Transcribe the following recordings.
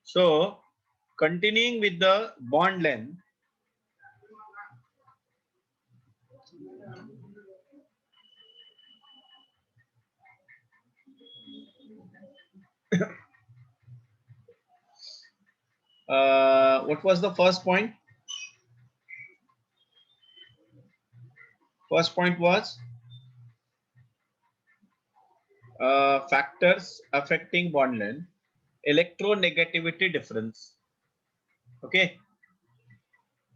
So continuing with the bond length, what was the first point? First point was factors affecting bond length, electronegativity difference. Okay,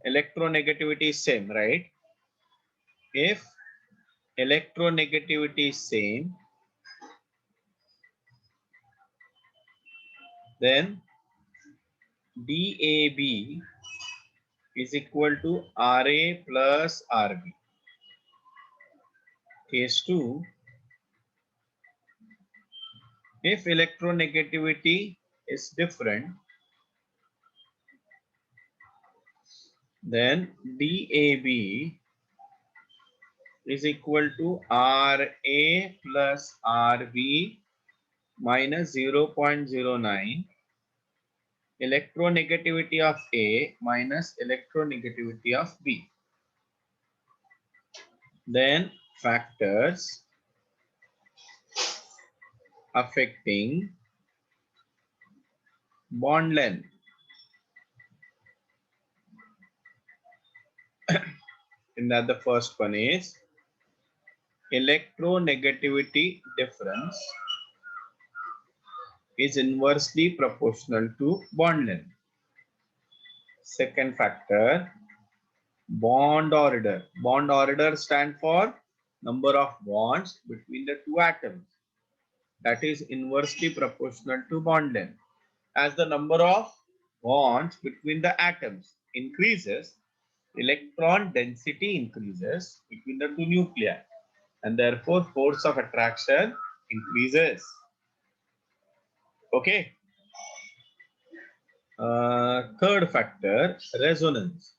electronegativity is same, right? If electronegativity is same, then DAB is equal to RA plus RB. Case 2, if electronegativity is different, then DAB is equal to RA plus RB minus 0.09 electronegativity of A minus electronegativity of B. Then factors affecting bond length. In that, the first one is electronegativity difference is inversely proportional to bond length. Second factor, bond order. Bond order stand for number of bonds between the two atoms. That is inversely proportional to bond length. As the number of bonds between the atoms increases, electron density increases between the two nuclei, and therefore force of attraction increases. Okay. Third factor, resonance.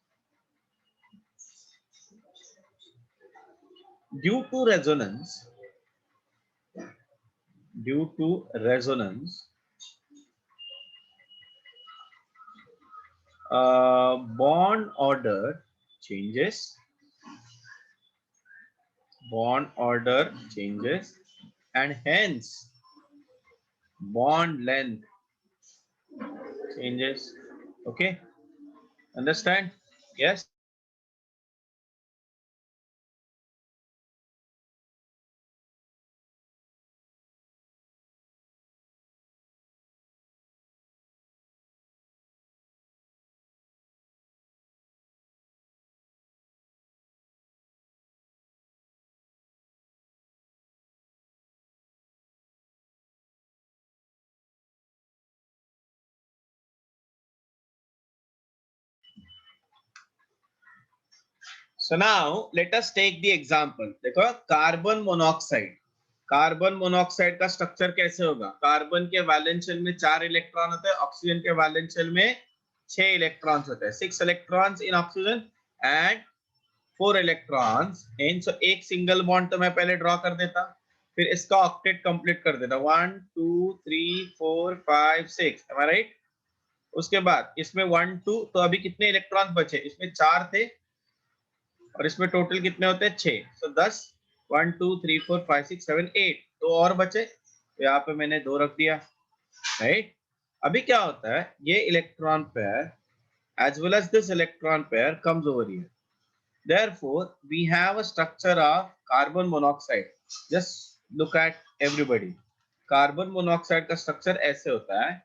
Due to resonance, bond order changes, and hence bond length changes. Okay, understand? Yes. So now let us take the example. देखो carbon monoxide, carbon monoxide का structure कैसे होगा? Carbon के valence shell में 4 electron होते हैं, oxygen के valence shell में 6 इलेक्ट्रॉन्स होते हैं. 6 electrons in oxygen and 4 electrons in. So एक सिंगल बॉन्ड तो मैं पहले ड्रॉ कर देता, फिर इसका ऑक्टेट कंप्लीट कर देता. 1 2 3 4 5 6, एम आई राइट? उसके बाद इसमें 1 2, तो अभी कितने इलेक्ट्रॉन्स बचे? इसमें 4 थे और इसमें टोटल कितने होते हैं? 6. सो 10, 1 2 3 4 5 6 7 8, तो और बचे, तो यहाँ पे मैंने 2 रख दिया, राइट? अभी क्या होता है, ये electron pair as well as this electron pair comes over here. Therefore, we have a structure of carbon monoxide. Just look at everybody. Carbon monoxide का स्ट्रक्चर ऐसे होता है.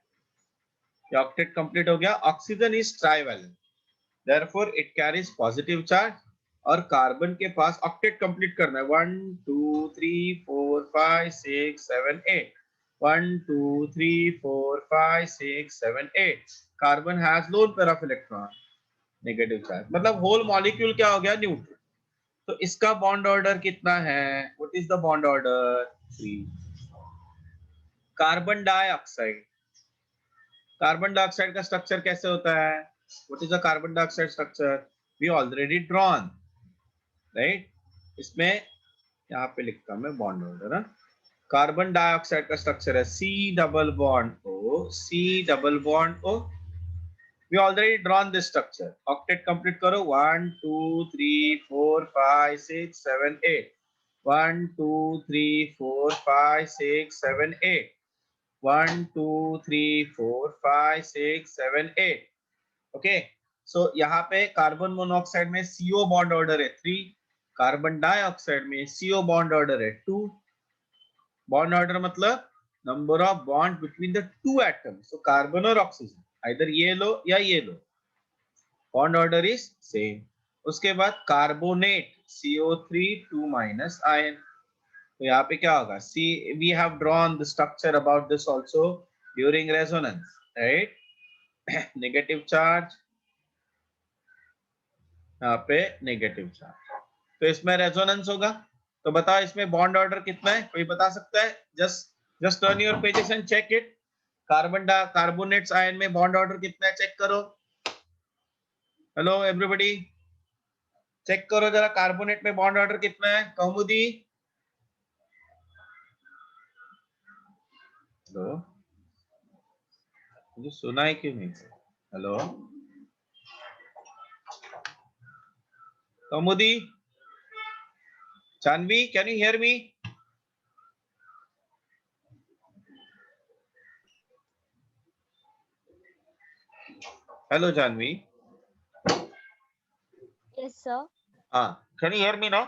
ऑक्टेट कंप्लीट हो गया. Oxygen is trivalent, therefore it carries positive charge. और carbon के पास octet complete करना है. 1 2 3 4 5 6 7 8, 1 2 3 4 5 6 7 8. Carbon has loan pair of electron, negative charge, मतलब होल मॉलिक्यूल क्या हो गया? न्यूट्रल. तो इसका बॉन्ड ऑर्डर कितना है? What is the bond order? 3. Carbon dioxide, carbon dioxide का स्ट्रक्चर कैसे होता है? What is the carbon dioxide structure? We already drawn, right? इसमें यहाँ पे लिखता हूं मैं बॉन्ड ऑर्डर. कार्बन डाइऑक्साइड का स्ट्रक्चर है C double bond O, C double bond O. We already drawn this structure. Octet complete करो. 1 2 3 4 5 6 7 8. 1 2 3 4 5 6 7 8. 1 2 3 4 5 6 7 8. ओके, सो यहाँ पे कार्बन मोनोऑक्साइड में CO बॉन्ड ऑर्डर है 3, कार्बन डाइऑक्साइड में CO बॉन्ड ऑर्डर है 2. Bond order मतलब number of bond between the two atoms. So carbon और oxygen, either ये लो या ये लो, बॉन्ड ऑर्डर इज सेम. उसके बाद कार्बोनेट CO3 2 माइनस आयन. तो यहाँ पे क्या होगा? See we have drawn the structure about this also during resonance, right? Negative charge, यहाँ पे नेगेटिव चार्ज. तो इसमें रेजोनेंस होगा. तो बताओ इसमें बॉन्ड ऑर्डर कितना है? कोई बता सकता है? Just turn your pages and check it. Carbonates ion में बॉन्ड ऑर्डर कितना है? चेक करो. हेलो एवरीबॉडी, चेक करो जरा कार्बोनेट में बॉन्ड ऑर्डर कितना है. कौमुदी, हेलो, मुझे सुना है क्यों नहीं? Hello Kaumudi, Chanvi, can you hear me? Hello Chanvi. Yes, sir. Can you hear me now?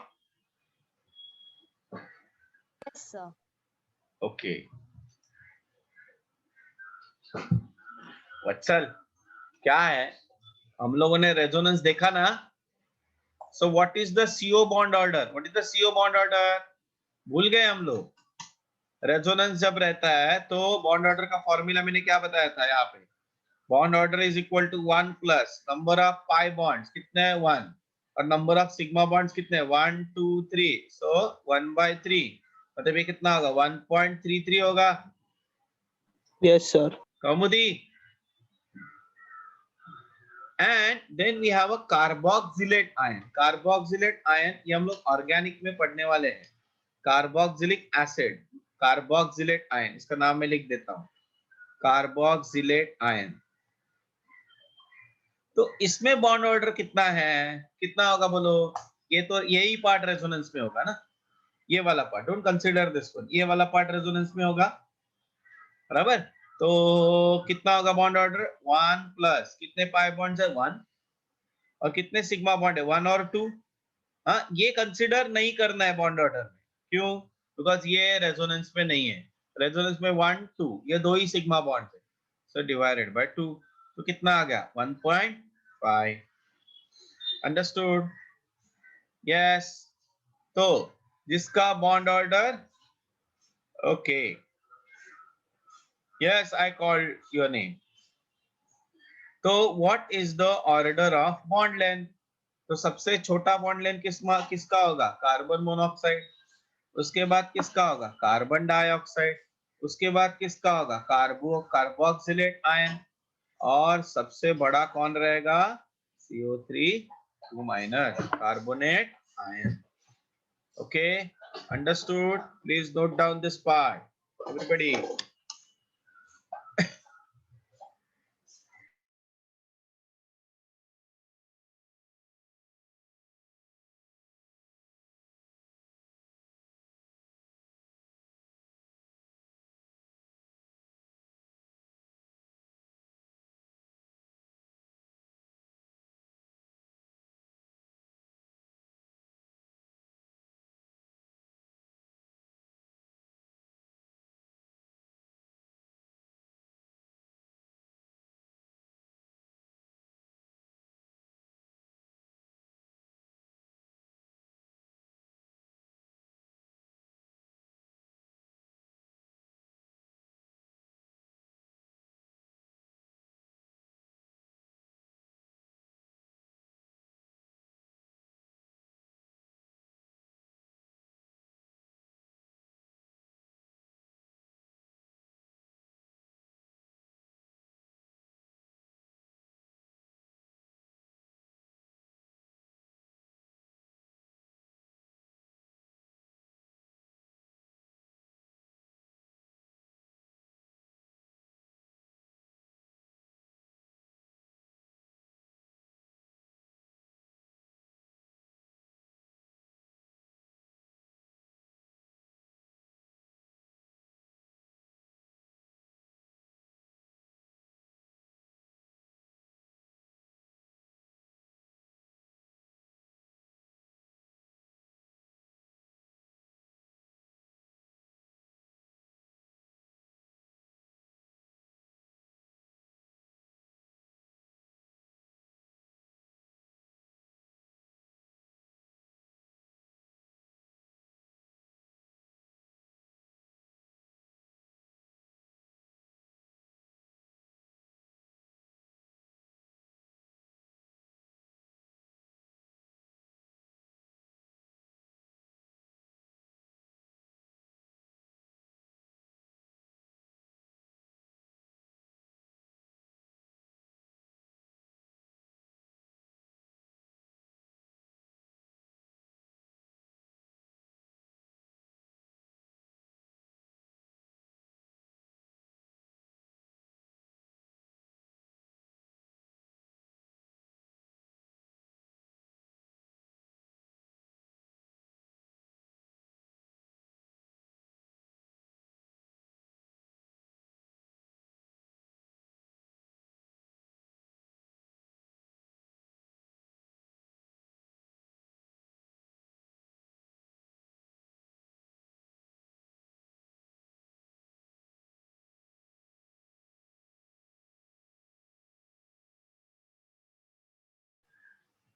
Yes, sir. Okay. वत्सल, क्या है, हम लोगों ने रेजोनेंस देखा ना. सो what is the CO bond order? What is the CO bond order? भूल गए हम लोग. रेजोनेंस जब रहता है तो बॉन्ड ऑर्डर का फॉर्मूला मैंने क्या बताया था यहाँ पे? Bond order is equal to 1 plus number of pi bonds कितने हैं? 1. और नंबर ऑफ सिग्मा बॉन्ड्स कितने हैं? 1 2 3. सो 1/3, मतलब ये कितना होगा? 1.33 होगा. Yes, sir. Kaumudi. And then we have a carboxylate ion. Carboxylate ion ये हम लोग ऑर्गेनिक में पढ़ने वाले हैं. कार्बोक्सिलिक एसिड, कार्बोक्सिलेट आयन, इसका नाम मैं लिख देता हूं, कार्बोक्सिलेट आयन. तो इसमें बॉन्ड ऑर्डर कितना है? कितना होगा बोलो? ये तो यही पार्ट रेजोनेंस में होगा ना, ये वाला part. Don't consider this one. ये वाला पार्ट रेजोनेंस में होगा, बराबर? तो कितना होगा बॉन्ड ऑर्डर? 1 प्लस कितने पाई बॉन्ड्स है? 1. और कितने सिग्मा बॉन्ड है? 1 और 2. हाँ, ये कंसीडर नहीं करना है बॉन्ड ऑर्डर में. क्यों? बिकॉज ये रेजोनेंस में नहीं है. रेजोनेंस में 1 2 ये दो ही सिग्मा बॉन्ड है. So divided by 2. तो कितना आ गया? 1.5. अंडरस्टूड? यस. तो जिसका bond order, okay, yes I called your name. तो what is the order of bond length? तो सबसे छोटा बॉन्ड लेंथ किसका होगा? Carbon monoxide. उसके बाद किसका होगा? Carbon dioxide. उसके बाद किसका होगा? Carboxylate ion. और सबसे बड़ा कौन रहेगा? CO3 2 minus, carbonate ion. Okay, understood? Please note down this part, everybody.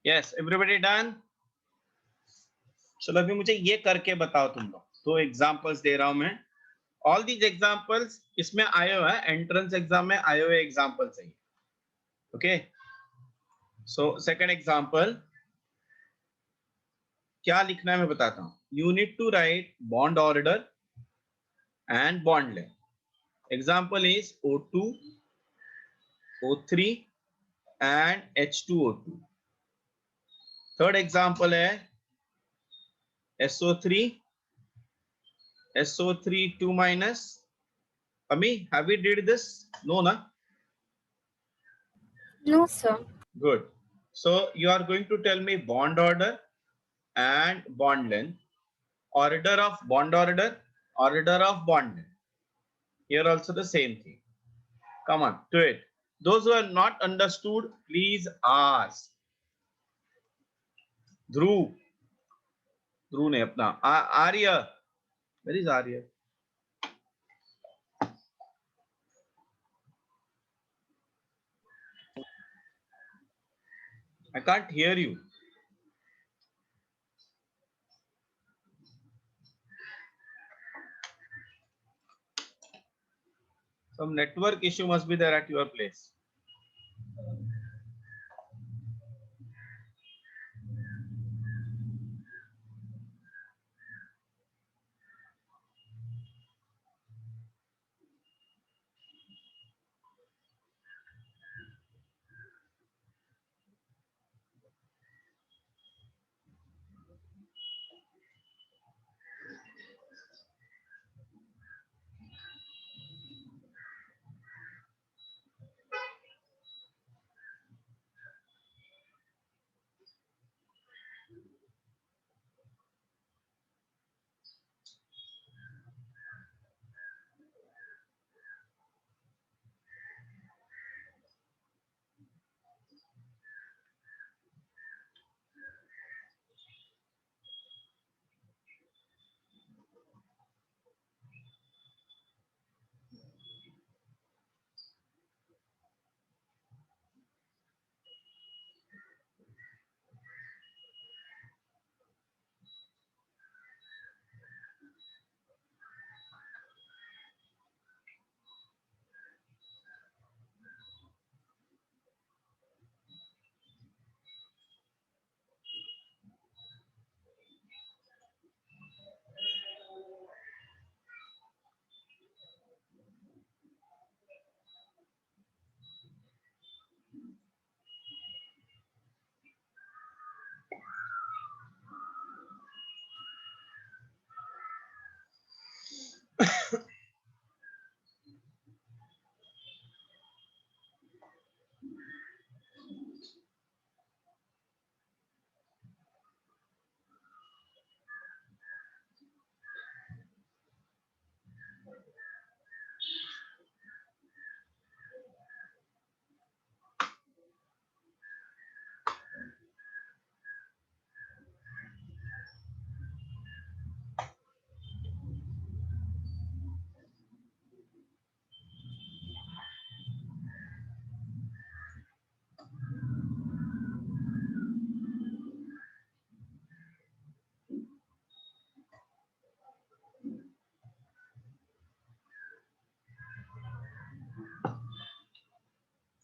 Yes everybody done. चलो अभी मुझे ये करके बताओ तुम लोग, दो एग्जांपल्स दे रहा हूं मैं। ऑल दीज एग्जांपल्स इसमें आए हुए हैं, एंट्रेंस एग्जाम में आए हुए एग्जांपल चाहिए। ओके, सो सेकंड एग्जांपल क्या लिखना है मैं बताता हूं। You need to write bond order and bond length. Example is O2, O3 and H2O2। Third example है SO3, SO3 2 minus। Ami, have we did this? No, na? No, sir. Good. So you are going to tell me bond order and bond length, order of bond order, order of bond length. Here also the same thing. Come on, do it. Those who are not understood, please ask. Dhruv. Dhruv ne apna. Arya. Where is Arya? I can't hear you. Some network issue must be there at your place.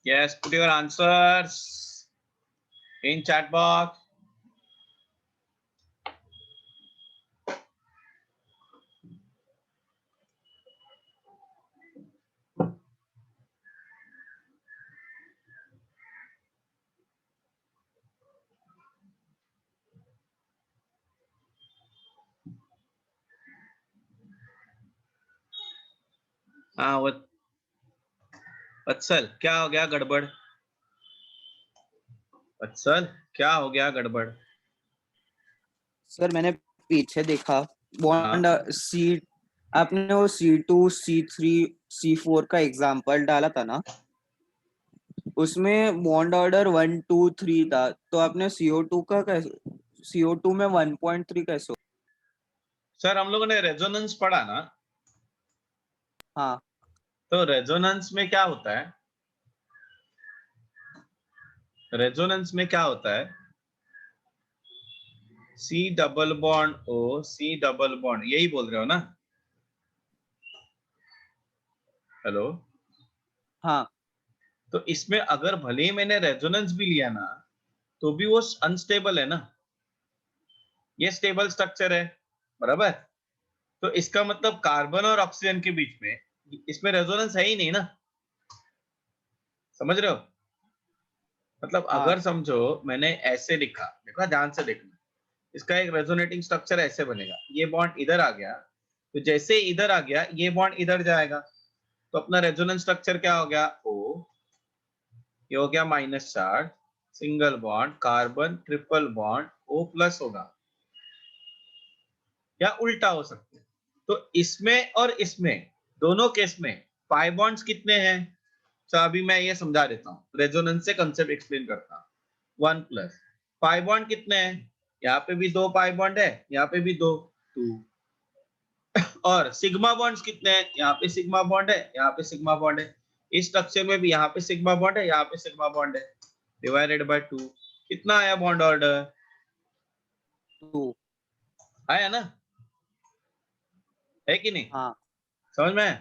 Yes, put your answers in chat box. हाँ वत्सल क्या हो गया गड़बड़? वत्सल क्या हो गया गड़बड़? Sir मैंने पीछे देखा बॉन्ड हाँ। सी, आपने वो C2 C3 C4 का एग्जांपल डाला था ना, उसमें बॉन्ड ऑर्डर 1 2 3 था, तो आपने CO2 का कैसे, CO2 में 1.3 कैसे हो? सर हम लोगों ने रेजोनेंस पढ़ा ना, हाँ तो रेजोनेंस में क्या होता है? रेजोनेंस में क्या होता है? C double bond O, C double bond, यही बोल रहे हो ना? हेलो, हाँ तो इसमें अगर भले ही मैंने रेजोनेंस भी लिया ना, तो भी वो अनस्टेबल है ना, ये स्टेबल स्ट्रक्चर है, बराबर? तो इसका मतलब कार्बन और ऑक्सीजन के बीच में इसमें रेजोनेंस है ही नहीं ना, समझ रहे हो? मतलब हाँ अगर समझो मैंने ऐसे लिखा, देखो ध्यान से देखना, इसका एक रेजोनेटिंग स्ट्रक्चर ऐसे बनेगा, ये बॉन्ड इधर आ गया, तो जैसे इधर आ गया ये बॉन्ड इधर जाएगा, तो अपना रेजोनेंस स्ट्रक्चर क्या हो गया? O, ये हो गया minus charge, single bond, carbon triple bond, O plus होगा, या उल्टा हो सकता है। तो इसमें और इसमें दोनों केस में पाई बॉन्ड्स कितने हैं? तो अभी मैं ये समझा देता हूँ, रेजोनेंस से कंसेप्ट एक्सप्लेन करता हूँ। 1 प्लस पाई बॉन्ड कितने हैं? यहाँ पे भी 2 पाई बॉन्ड है, यहाँ पे भी 2, 2। और सिग्मा बॉन्ड्स कितने हैं? यहाँ पे सिग्मा बॉन्ड है, यहाँ पे सिग्मा बॉन्ड है। इस स्ट्रक्चर में भी यहाँ पे सिग्मा बॉन्ड है, यहाँ पे सिग्मा बॉन्ड है, डिवाइडेड बाय 2। कितना आया बॉन्ड ऑर्डर? 2। आया ना, है कि नहीं? हाँ समझ में आया?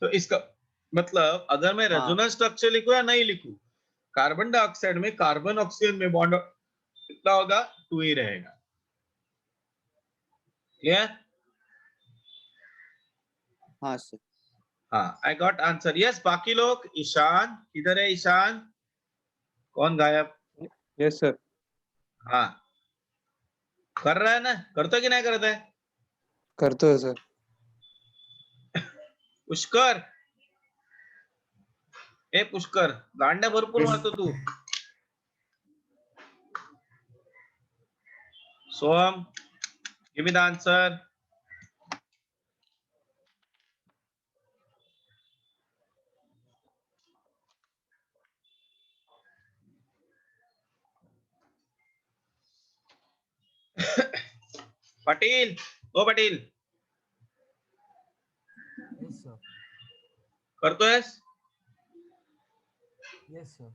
तो इसका मतलब अगर मैं हाँ रेजोनेंस स्ट्रक्चर लिखूं या नहीं लिखूं, कार्बन डाइऑक्साइड में कार्बन ऑक्सीजन में बॉन्ड कितना होगा? 2 ही रहेगा। क्लियर? हाँ सर। हाँ, आई गॉट आंसर। यस, बाकी लोग, ईशान किधर है? ईशान कौन गायब? Yes sir. हाँ, कर रहा है ना, करतो की नाही करत आहे? करतोय सर. पुष्कर, ए पुष्कर, गांड्या भरपूर मारतो तू. Soham, give me the answer. Patil, ओ पाटील, Yes, sir. करतोयस? Yes, sir.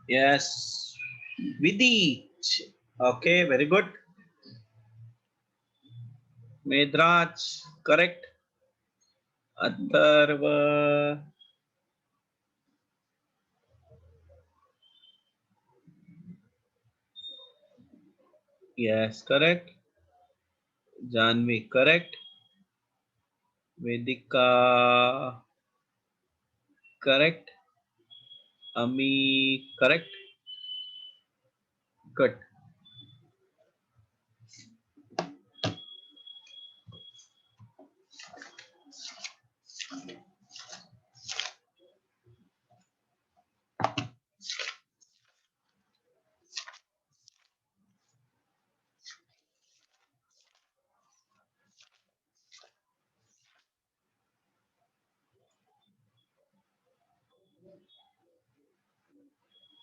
Yes, Vidhi. Okay, very good. Medraj, correct. Atharva. Yes, correct. Janvi correct, Vedika correct, Ami correct, good.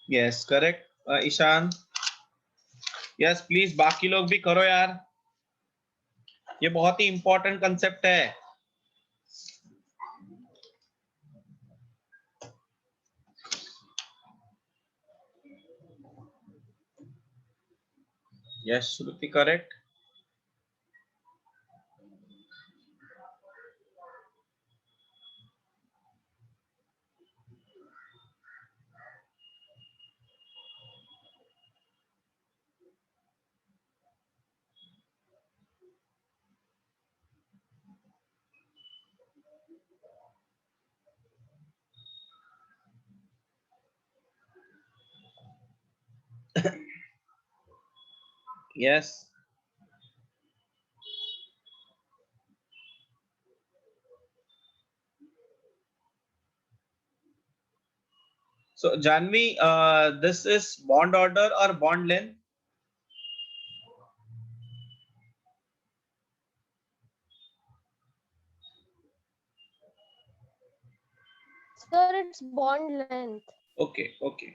Yes correct Ishan. Yes please बाकी लोग भी करो यार, ये बहुत ही इंपॉर्टेंट कंसेप्ट है। Yes Shruti correct. Yes so Janvi, this is bond order or bond length? Sir, it's bond length. Okay, okay.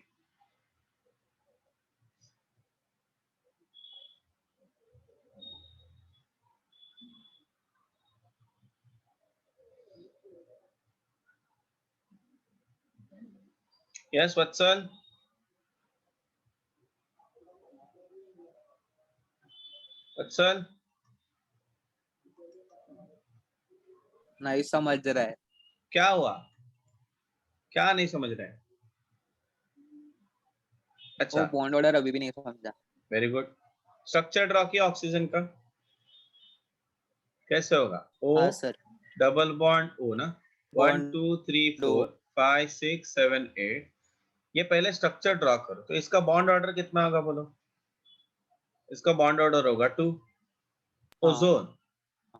Yes, Vatsal. Vatsal. नहीं समझ रहा है। क्या हुआ, क्या नहीं समझ रहे हैं? अच्छा वो बॉन्ड ऑर्डर अभी भी नहीं समझा। Very good. स्ट्रक्चर ड्रॉ किया ऑक्सीजन का, कैसे होगा? ओ हाँ सर। डबल बॉन्ड ओ ना, 1 बॉन्ड 2 3 दो 4 5 6 7 8। ये पहले स्ट्रक्चर ड्रॉ करो, तो इसका बॉन्ड ऑर्डर कितना होगा बोलो? इसका बॉन्ड ऑर्डर होगा 2। हाँ ओजोन,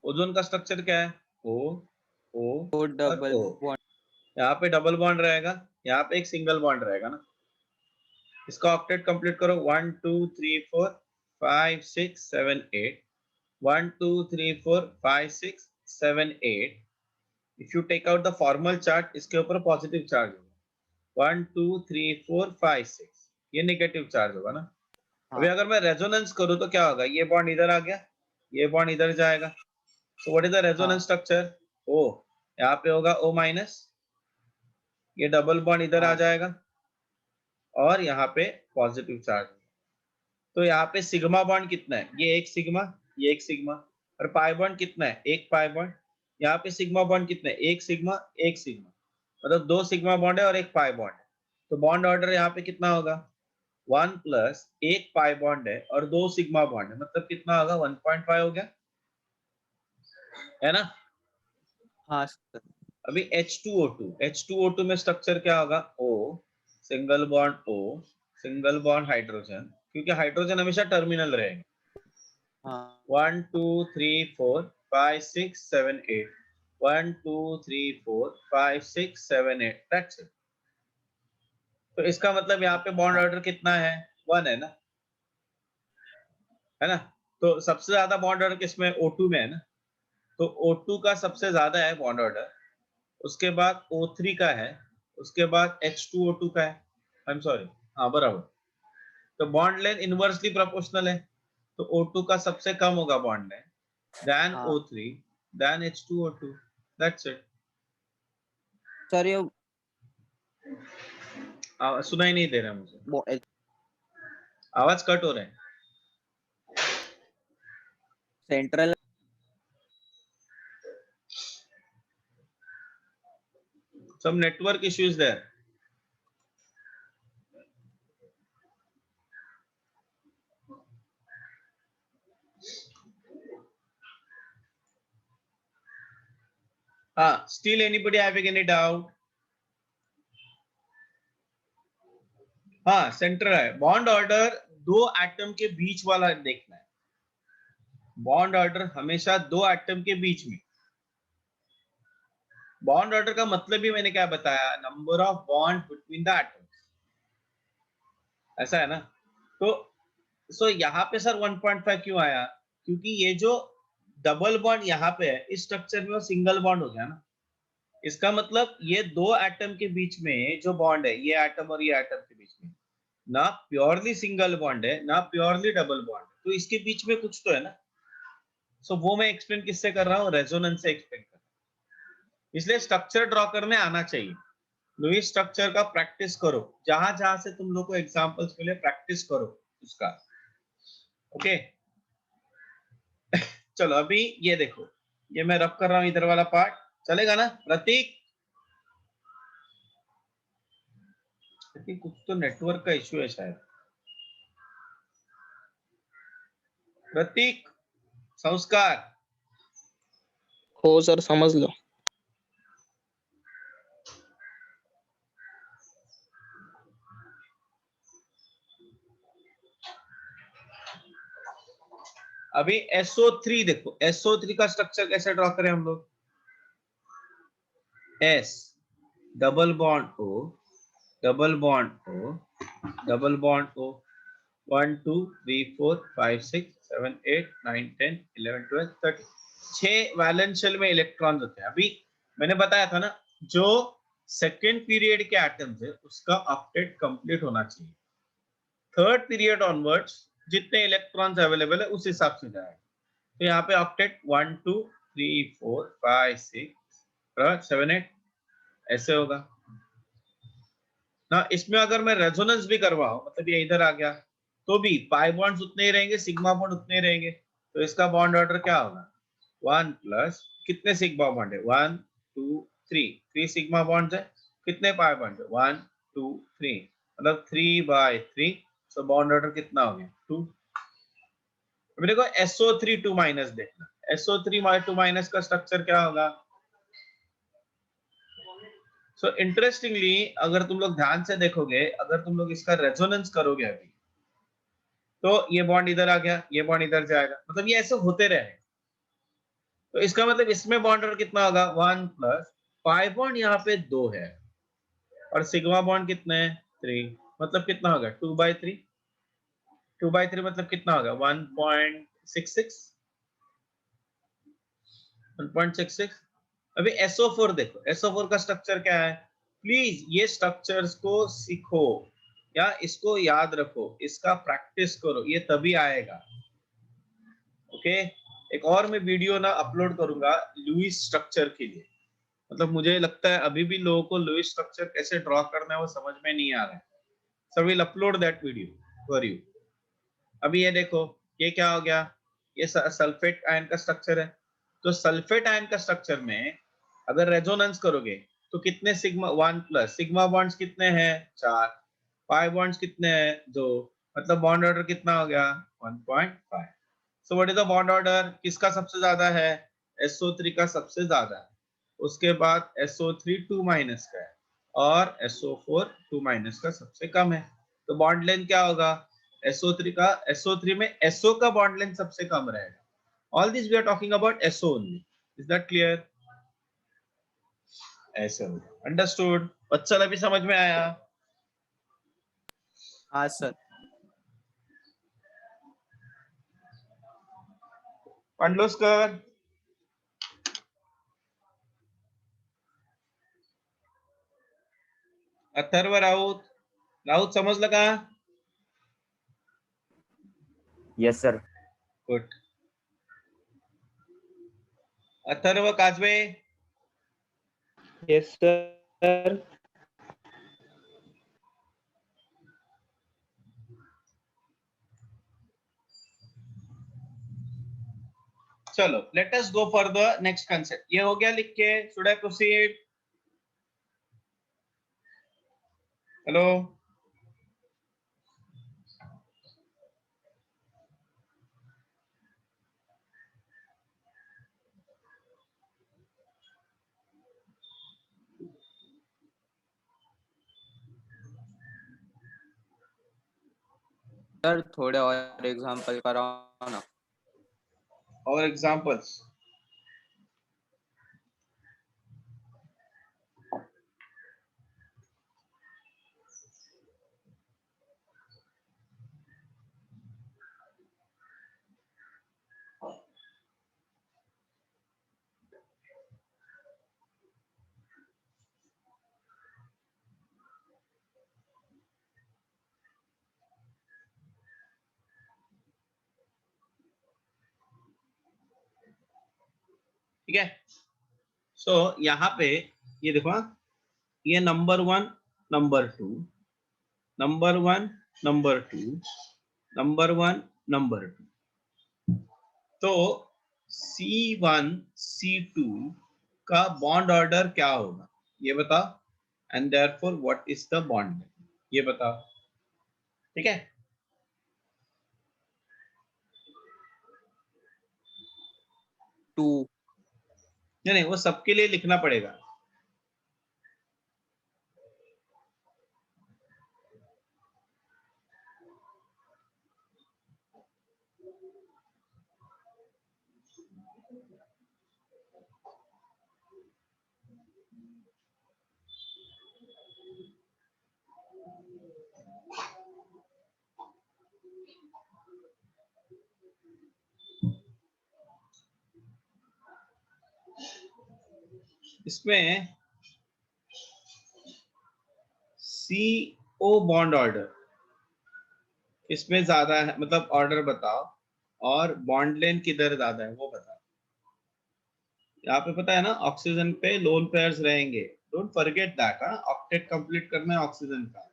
ओजोन का स्ट्रक्चर क्या है? ओ ओ तो और डबल ओ। बॉन्ड। यहाँ पे डबल बॉन्ड रहेगा, यहाँ पे एक सिंगल बॉन्ड रहेगा ना। इसका ऑक्टेट कंप्लीट करो, 1 2 3 4 5 6 7 8। 1 2 3 4 5 6 7 8। If you take out the formal chart, इसके ऊपर पॉजिटिव चार्ज होगा। 1 2 3 4 5 6, ये नेगेटिव चार्ज होगा ना। अभी हाँ अगर मैं रेजोनेंस करूं तो क्या होगा? ये बॉन्ड इधर आ गया, ये बॉन्ड इधर जाएगा। सो व्हाट इज द रेजोनेंस हाँ स्ट्रक्चर? ओ, यहाँ पे होगा O माइनस, ये डबल बॉन्ड इधर आ हाँ जाएगा और यहाँ पे पॉजिटिव चार्ज। तो यहाँ पे सिग्मा बॉन्ड कितना है? ये एक सिग्मा, ये एक सिग्मा। और पाई बॉन्ड कितना है? एक पाई बॉन्ड। यहाँ पे सिग्मा बॉन्ड कितना है? एक सिग्मा एक सिग्मा, मतलब 2 सिग्मा बॉन्ड है और एक पाई बॉन्ड है। तो बॉन्ड ऑर्डर यहाँ पे कितना होगा? 1 प्लस एक पाई बॉन्ड है और 2 सिग्मा बॉन्ड है, मतलब कितना होगा? 1.5 हो गया, है ना। हाँ सर। अभी H2O2, H2O2 में स्ट्रक्चर क्या होगा? O single bond O single bond hydrogen, क्योंकि हाइड्रोजन हमेशा टर्मिनल रहेंगे। हाँ 1 2 3 4 5 6 7 8। 1 2 3 4 5 6 7 8, दैट्स इट। तो इसका मतलब यहाँ पे बॉन्ड हाँ ऑर्डर कितना है? 1 है ना, है ना। तो सबसे ज्यादा बॉन्ड ऑर्डर किसमें? O2 में है ना। तो O2 का सबसे ज्यादा है बॉन्ड ऑर्डर, उसके बाद O3 का है, उसके बाद H2O2 का है। आई एम सॉरी, हाँ बराबर। तो बॉन्ड लेंथ इनवर्सली प्रोपोर्शनल है, तो O2 का सबसे कम होगा बॉन्ड लेंथ, देन हाँ O3, then H2O2, that's it. Sir ये सुनाई नहीं दे रहा मुझे, आवाज कट हो रहा है। Central Some network issues there. हाँ, still anybody having any doubt? हाँ, सेंटर है। बॉन्ड ऑर्डर दो एटम के बीच वाला देखना है। बॉन्ड ऑर्डर हमेशा दो एटम के बीच में। बॉन्ड ऑर्डर का मतलब ही मैंने क्या बताया, number of bond between the atoms, ऐसा है ना। तो यहाँ पे सर 1.5 क्यों आया, क्योंकि ये जो डबल बॉन्ड यहाँ पे है इस स्ट्रक्चर में वो सिंगल बॉन्ड हो गया ना। इसका मतलब ये दो एटम के बीच में जो बॉन्ड है, ये एटम और ये एटम के बीच में ना प्योरली सिंगल बॉन्ड है ना प्योरली डबल बॉन्ड, तो इसके बीच में कुछ तो है ना। सो वो मैं एक्सप्लेन किससे कर रहा हूँ, रेजोनेंस से एक्सप्लेन कर रहा हूँ। इसलिए स्ट्रक्चर ड्रॉ करने आना चाहिए। लुईस स्ट्रक्चर का प्रैक्टिस करो, जहां जहां से तुम लोग को एग्जांपल्स मिले प्रैक्टिस करो उसका। ओके चलो अभी ये देखो, ये मैं रब कर रहा हूं इधर वाला पार्ट, चलेगा ना प्रतीक? कुछ तो नेटवर्क का इश्यू है शायद। प्रतीक, संस्कार, हो सर, समझ लो। अभी SO3 देखो, SO3 का स्ट्रक्चर कैसे ड्रॉ करें हम लोग। S double bond O, double bond O, double bond O, 1 2 3 4 5 6 7 8 9 10 11 12 13, 6 valence shell में इलेक्ट्रॉन होते हैं। अभी मैंने बताया था ना, जो सेकेंड पीरियड के एटम्स है उसका ऑक्टेट कंप्लीट होना चाहिए। थर्ड पीरियड ऑनवर्ड्स जितने इलेक्ट्रॉन्स अवेलेबल है उस हिसाब से जाएगा। तो यहाँ पे ऑक्टेट 1 2 3 4 5 6 7 8 ऐसे होगा ना। इसमें अगर मैं रेजोनेंस भी करवाऊं, मतलब ये इधर आ गया, तो भी पाई बॉन्ड्स उतने ही रहेंगे, सिग्मा बॉन्ड उतने ही रहेंगे। तो इसका बॉन्ड ऑर्डर क्या होगा, 1 प्लस कितने सिग्मा बॉन्ड है, 1 2 3, 3 सिग्मा बॉन्ड्स है, कितने पाई बॉन्ड है, 1 2 3, मतलब 3/3। सो बॉन्ड ऑर्डर कितना हो गया, 2। मेरे को SO3 2 माइनस देखना। SO3 2 माइनस का स्ट्रक्चर क्या होगा। सो इंटरेस्टिंगली अगर तुम लोग ध्यान से देखोगे, अगर तुम लोग इसका रेजोनेंस करोगे अभी, तो ये बॉन्ड इधर आ गया, ये बॉन्ड इधर जाएगा, मतलब ये ऐसे होते रहे। तो इसका मतलब इसमें बॉन्ड ऑर्डर कितना होगा, 1 प्लस पाई बॉन्ड यहाँ पे 2 है और सिग्मा बॉन्ड कितने हैं, 3, मतलब कितना होगा 2/3। 2/3 मतलब कितना होगा 1.66। 1.66। अभी SO4 देखो, SO4 का स्ट्रक्चर क्या है। प्लीज ये स्ट्रक्चर्स को सीखो या इसको याद रखो, इसका प्रैक्टिस करो, ये तभी आएगा। ओके एक और मैं वीडियो ना अपलोड करूंगा लुईस स्ट्रक्चर के लिए। मतलब मुझे लगता है अभी भी लोगों को लुईस स्ट्रक्चर कैसे ड्रॉ करना है वो समझ में नहीं आ रहा है। So will upload that video for you. अभी ये देखो, ये क्या हो गया, ये सल्फेट आयन का स्ट्रक्चर है। तो सल्फेट आयन का स्ट्रक्चर में अगर रेजोनेंस करोगे तो कितने सिग्मा, 1 प्लस सिग्मा बॉन्ड्स कितने हैं, 4, पाई बॉन्ड्स कितने हैं, 2, मतलब बॉन्ड ऑर्डर कितना हो गया 1.5। सो what is the bond order, किसका सबसे ज्यादा है, SO3 का सबसे ज्यादा है। उसके बाद SO3 2 माइनस का है और SO4 2 माइनस का सबसे कम है। तो बॉन्ड लेंथ क्या होगा, SO3 में SO का बॉन्ड लेंथ सबसे कम रहेगा। All this we are talking about SO only. Is that clear, ऐसे होगा, अंडरस्टूड? बच्चा अभी समझ में आया। हाँ सर। पांडुस्कर, अथर्व, राउत, राउत समजलं का? Yes sir. Good. Atharva, Kajwe, yes sir. चलो let us go for the next concept. ये हो गया लिख के, should I proceed? Hello, sir थोड़े और एग्जांपल कराओ ना। और एग्जांपल्स, ठीक है। सो यहाँ पे ये देखो, ये number 1, number 2, number 1, number 2, number 1, number 2। तो C1 C2 का बॉन्ड ऑर्डर क्या होगा ये बताओ, and therefore what is the bond, ये बताओ। ठीक है, 2। नहीं नहीं, वो सबके लिए लिखना पड़ेगा। इसमें CO बॉन्ड ऑर्डर इसमें ज्यादा है, मतलब ऑर्डर बताओ, और बॉन्ड लेंथ किधर ज्यादा है वो बताओ। यहाँ पे पता है ना, ऑक्सीजन पे लोन पेयर्स रहेंगे, don't forget that. Octet complete करना है ऑक्सीजन का।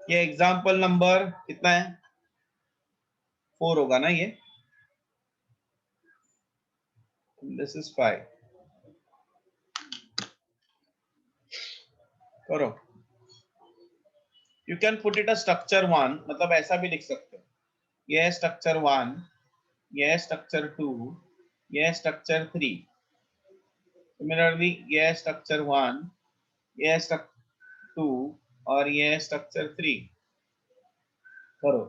ये एग्जाम्पल नंबर कितना है, 4 होगा ना ये, दिस इज 5। करो, you can put it a structure 1, मतलब ऐसा भी लिख सकते हो, ये है स्ट्रक्चर 1, ये है स्ट्रक्चर 2, ये है स्ट्रक्चर 3। सिमिलरली ये है स्ट्रक्चर 1, ये है स्ट्रक्चर 2, और ये है स्ट्रक्चर 3। करो।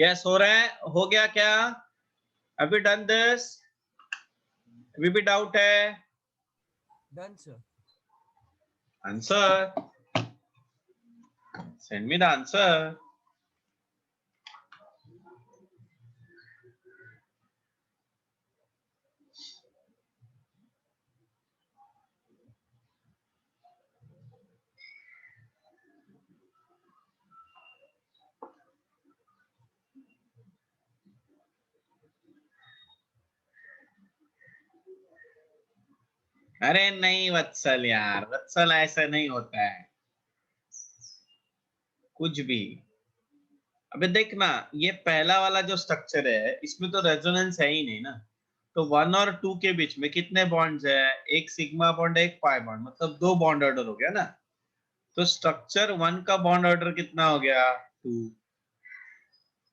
यस हो रहा है, हो गया क्या? Have you done this? अभी भी डाउट है? Done, sir. Answer. Send me the answer. अरे नहीं वत्सल यार, वत्सल ऐसा नहीं होता है कुछ भी। अबे देखना, ये पहला वाला जो स्ट्रक्चर है इसमें तो रेजोनेंस है ही नहीं ना। तो 1 और 2 के बीच में कितने बॉन्ड्स है? एक सिग्मा बॉन्ड, एक पाई बॉन्ड, मतलब 2 बॉन्ड ऑर्डर हो गया ना। तो स्ट्रक्चर 1 का बॉन्ड ऑर्डर कितना हो गया? 2।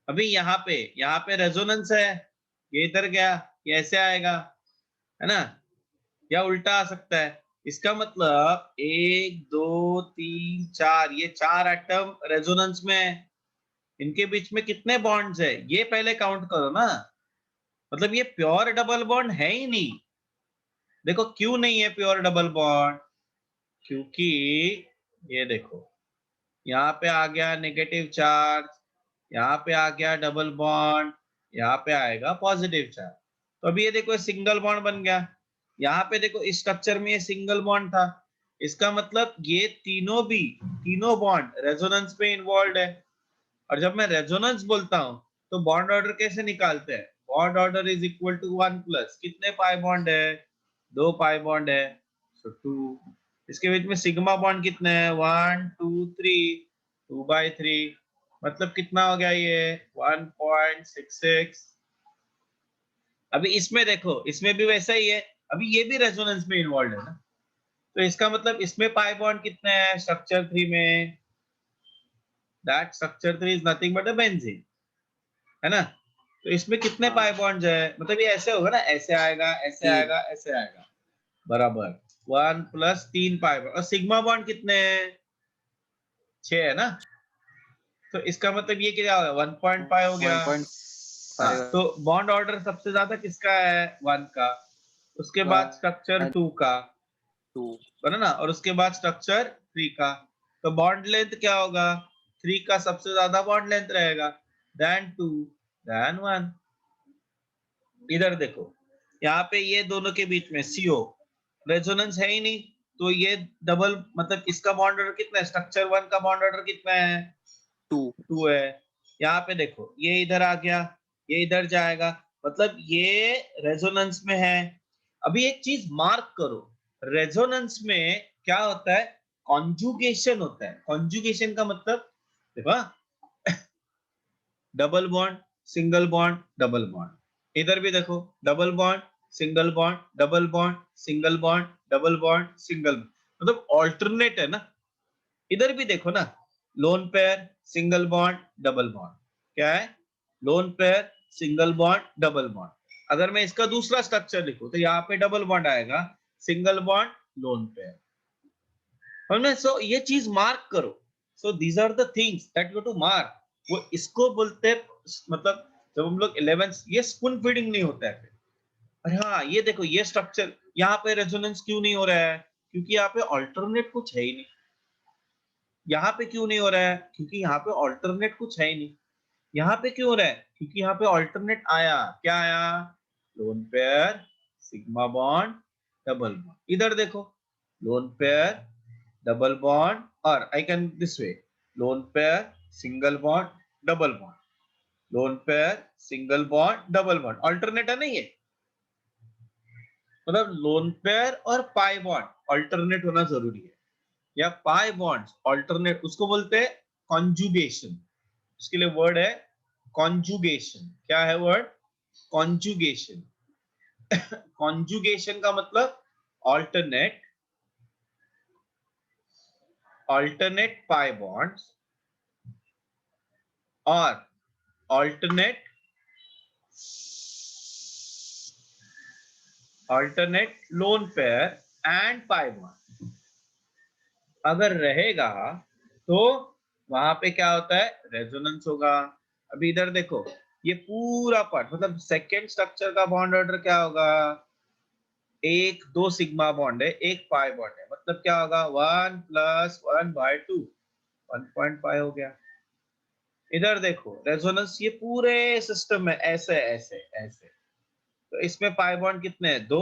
अभी यहाँ पे रेजोनेंस है, ये इधर गया, ये ऐसे आएगा, है ना? या उल्टा आ सकता है। इसका मतलब 1 2 3 4, ये 4 एटम रेजोनेंस में है। इनके बीच में कितने बॉन्ड्स है ये पहले काउंट करो ना। मतलब ये प्योर डबल बॉन्ड है ही नहीं। देखो क्यों नहीं है प्योर डबल बॉन्ड? क्योंकि ये देखो, यहाँ पे आ गया नेगेटिव चार्ज, यहाँ पे आ गया डबल बॉन्ड, यहाँ पे आएगा पॉजिटिव चार्ज। तो अभी ये देखो सिंगल बॉन्ड बन गया। यहाँ पे देखो इस स्ट्रक्चर में ये सिंगल बॉन्ड था, इसका मतलब ये तीनों बॉन्ड रेजोनेंस में इन्वॉल्व है। और जब मैं रेजोनेंस बोलता हूं तो बॉन्ड ऑर्डर कैसे निकालते हैं? Bond order is equal to 1 plus कितने पाई बॉन्ड है? 2 पाई बॉन्ड है, सो 2। इसके बीच में सिग्मा बॉन्ड कितने हैं? 1 2 3, 2/3, मतलब कितना हो गया ये? 1.66। अभी इसमें देखो, इसमें भी वैसा ही है, अभी ये भी रेजोनेंस में इन्वॉल्व है ना। तो इसका मतलब इसमें पाई बॉन्ड कितने हैं स्ट्रक्चर 3 में? That structure 3 is nothing but a benzene, है ना। तो इसमें कितने पाई बॉन्ड्स है? मतलब ये ऐसे होगा ना, ऐसे आएगा, ऐसे तीन। आएगा, ऐसे आएगा, बराबर 1 प्लस 3 पाई बॉन्ड। और सिग्मा बॉन्ड कितने हैं? 6 है ना। तो इसका मतलब ये क्या होगा? 1.5 हो गया। 1.5 हाँ, तो बॉन्ड ऑर्डर सबसे ज्यादा किसका है? 1 का। उसके बाद स्ट्रक्चर 2 का, 2। बना ना। और उसके बाद स्ट्रक्चर 3 का। तो बॉन्ड लेंथ क्या होगा? 3 का सबसे ज्यादा बॉन्ड लेंथ रहेगा, देन 2, देन 1। इधर देखो, यहाँ पे ये दोनों के बीच में CO रेजोनेंस है ही नहीं, तो ये डबल, मतलब इसका बॉन्ड ऑर्डर कितना है? स्ट्रक्चर 1 का बॉन्ड ऑर्डर कितना है? 2 है। यहाँ पे देखो, ये इधर आ गया, ये इधर जाएगा, मतलब ये रेजोनेंस में है। अभी एक चीज मार्क करो, रेजोनेंस में क्या होता है? कॉन्जुगेशन होता है। कॉन्जुगेशन का मतलब देखो, double bond, single bond, double bond. इधर भी देखो, double bond, single bond, double bond, single bond, double bond, single, मतलब ऑल्टरनेट है ना। इधर भी देखो ना, lone pair, single bond, double bond, क्या है? Lone pair, single bond, double bond. अगर मैं इसका दूसरा स्ट्रक्चर लिखूं तो यहाँ पे डबल बॉन्ड आएगा, single bond, lone pair. So ये चीज मार्क करो। So these are the things that you to mark. वो इसको बोलते हैं, मतलब जब हम लोग 11th, ये स्पून फीडिंग नहीं होता है। अरे हाँ, ये देखो, ये स्ट्रक्चर यहाँ पे रेजोनेंस क्यों नहीं हो रहा है? क्योंकि यहाँ पे अल्टरनेट कुछ है ही नहीं। यहाँ पे क्यों नहीं हो रहा है? क्योंकि यहाँ पे अल्टरनेट कुछ है ही नहीं। यहाँ पे क्यों हो रहा है? क्योंकि यहाँ पे अल्टरनेट आया, क्या आया? Lone pair, sigma bond, double bond. इधर देखो, लोन पेयर, डबल बॉन्ड, और I can this way, loan pair, single bond, double bond, lone pair, single bond, double bond. Alternate है ना ये, मतलब लोन पेयर और पाई बॉन्ड अल्टरनेट होना जरूरी है, या पाई बॉन्ड्स अल्टरनेट, उसको बोलते हैं कॉन्जुगेशन। उसके लिए वर्ड है कॉन्जुगेशन। क्या है वर्ड? कॉन्जुगेशन। कॉन्जुगेशन का मतलब अल्टरनेट, अल्टरनेट पाई बॉन्ड्स और alternate lone pair and pi bond अगर रहेगा तो वहां पे क्या होता है? रेजोनेंस होगा। अभी इधर देखो, ये पूरा पार्ट मतलब सेकेंड स्ट्रक्चर का बॉन्ड ऑर्डर क्या होगा, एक दो सिग्मा बॉन्ड है, एक पाई बॉन्ड है, मतलब क्या होगा 1 + 1/2, 1.5 हो गया। इधर देखो रेजोनेंस, ये पूरे सिस्टम में ऐसे ऐसे ऐसे, तो इसमें पाई बॉन्ड कितने हैं, 2,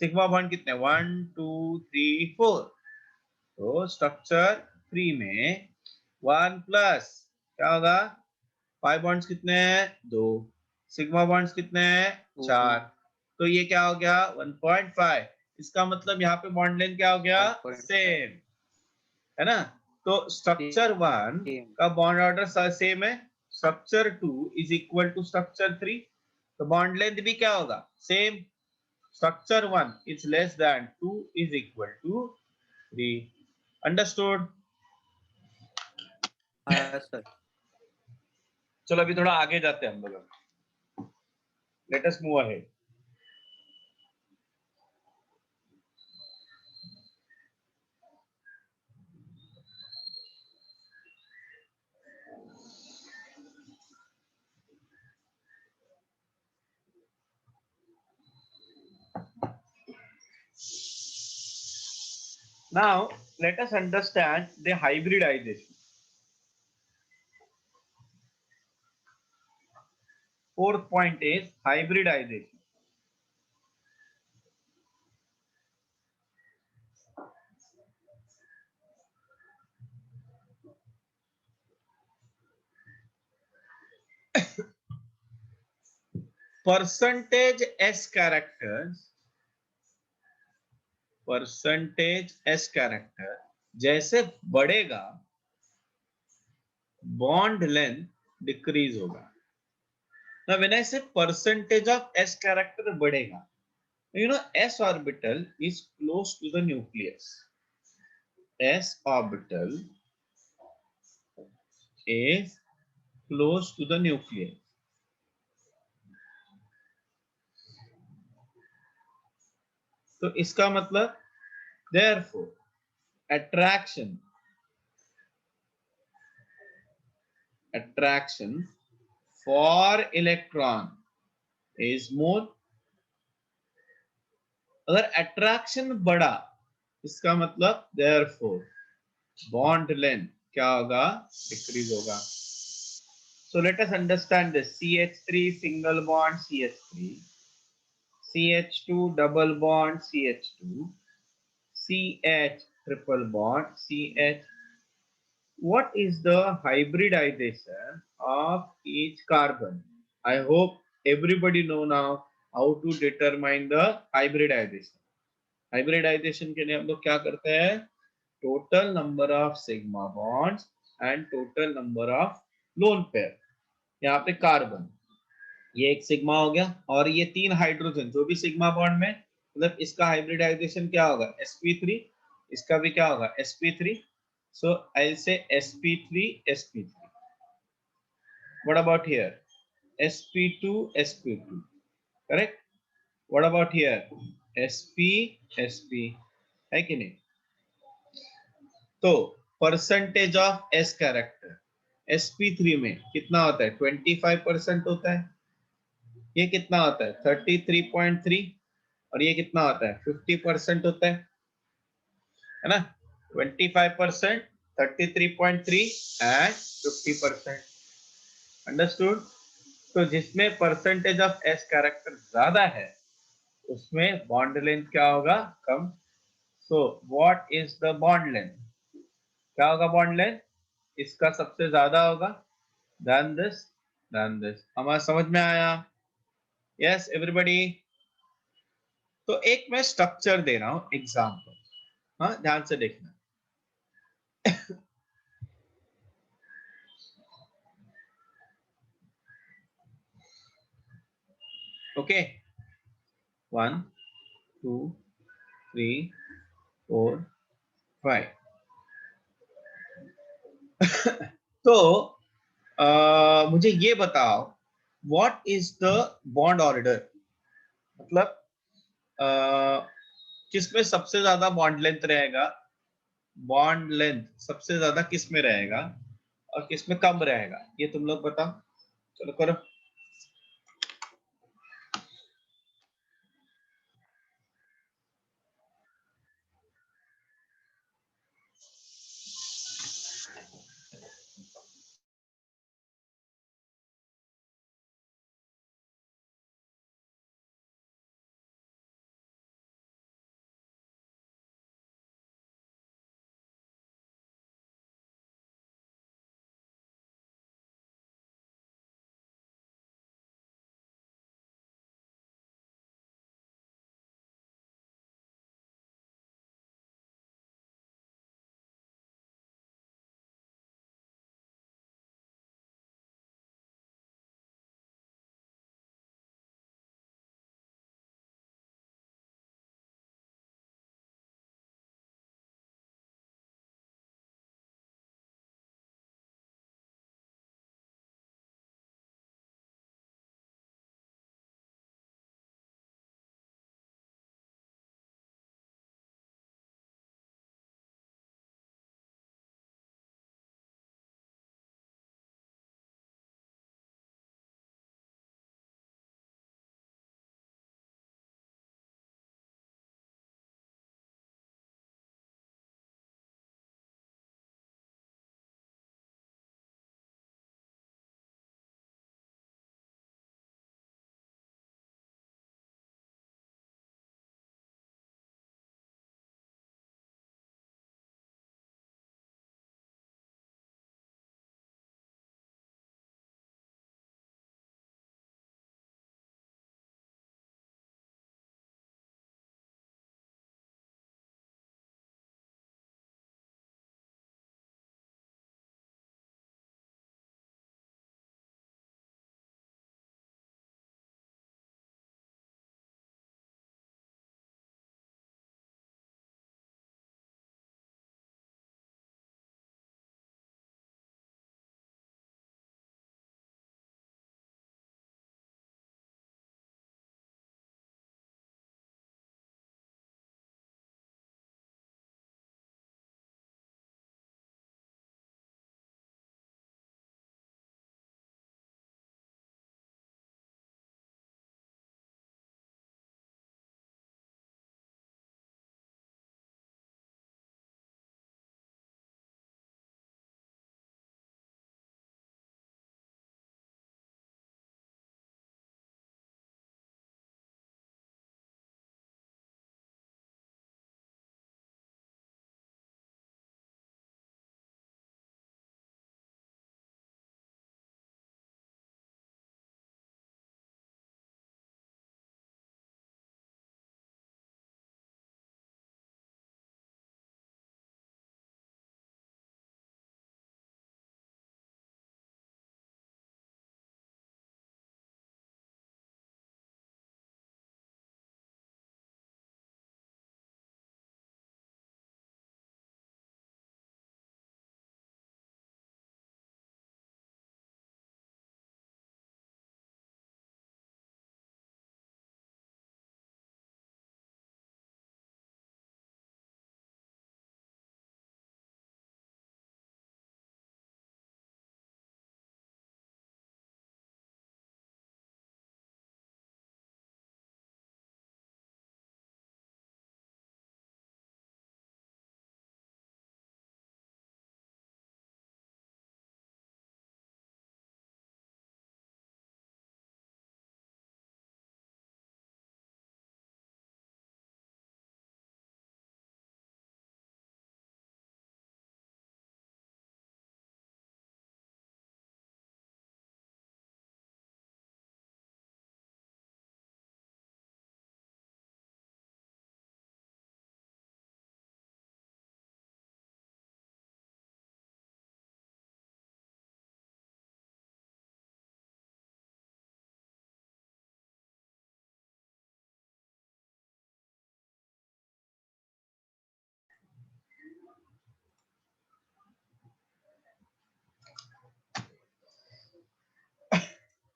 सिग्मा बॉन्ड कितने, 1 2 3 4, तो स्ट्रक्चर 3 में 1 प्लस क्या होगा, पाई बॉन्ड्स कितने हैं, 2, सिग्मा बॉन्ड्स कितने हैं, 4, तो ये क्या हो गया 1.5। इसका मतलब यहाँ पे बॉन्ड लेंथ क्या हो गया, 1.5 सेम, है ना। तो स्ट्रक्चर 1 सेम। का बॉन्ड ऑर्डर सेम है, structure 2 is equal to structure 3, तो बॉन्ड लेंथ भी क्या होगा, same, structure 1 is less than 2 is equal to 3। Understood. हाँ सर। चलो अभी थोड़ा आगे जाते हैं हम लोग, let us move ahead. Now let us understand the hybridization. Fourth point is hybridization. Percentage S characters, percentage S character जैसे बढ़ेगा bond length decrease होगा। Now when I say percentage of S character बढ़ेगा, you know S orbital is close to the nucleus. S orbital is close to the nucleus. तो इसका मतलब therefore attraction for electron is more। अगर attraction बढ़ा, इसका मतलब therefore bond length क्या होगा, decrease होगा। So let us understand this, CH3 single bond CH3, CH2 double bond CH2, CH triple bond CH. What is the hybridization of each carbon? I hope everybody know now how to determine the hybridization. Hybridization के लिए हम लोग क्या करते हैं, total number of sigma bonds and total number of lone pair। यहाँ पे carbon, ये एक सिग्मा हो गया, और ये 3 हाइड्रोजन जो भी सिग्मा बॉन्ड में, मतलब इसका हाइब्रिडाइजेशन क्या होगा, sp3, इसका भी क्या होगा sp3। So I'll say sp3 sp3। What about here, sp2 sp2, correct। What about here, sp sp, है कि नहीं। तो percentage of s character sp3 में कितना होता है, 25% होता है, ये कितना होता है 33.3, और ये कितना होता है 50% होता है ना, 25%, 33.3 एंड 50%। अंडरस्टूड। तो जिसमें परसेंटेज ऑफ एस कैरेक्टर ज्यादा है उसमें बॉन्ड लेंथ क्या होगा, कम। So what is the bond length, क्या होगा बॉन्ड लेंथ, इसका सबसे ज्यादा होगा देन दिस, देन दिस। हमारा समझ में आया, यस एवरीबॉडी। तो एक मैं स्ट्रक्चर दे रहा हूं एग्जांपल, हाँ ध्यान से देखना। ओके, 1 2 3 4 5। तो मुझे ये बताओ what is the bond order, मतलब किसमें सबसे ज्यादा बॉन्ड लेंथ रहेगा, बॉन्ड लेंथ सबसे ज्यादा किस में रहेगा और किस में कम रहेगा, ये तुम लोग बताओ। चलो करो।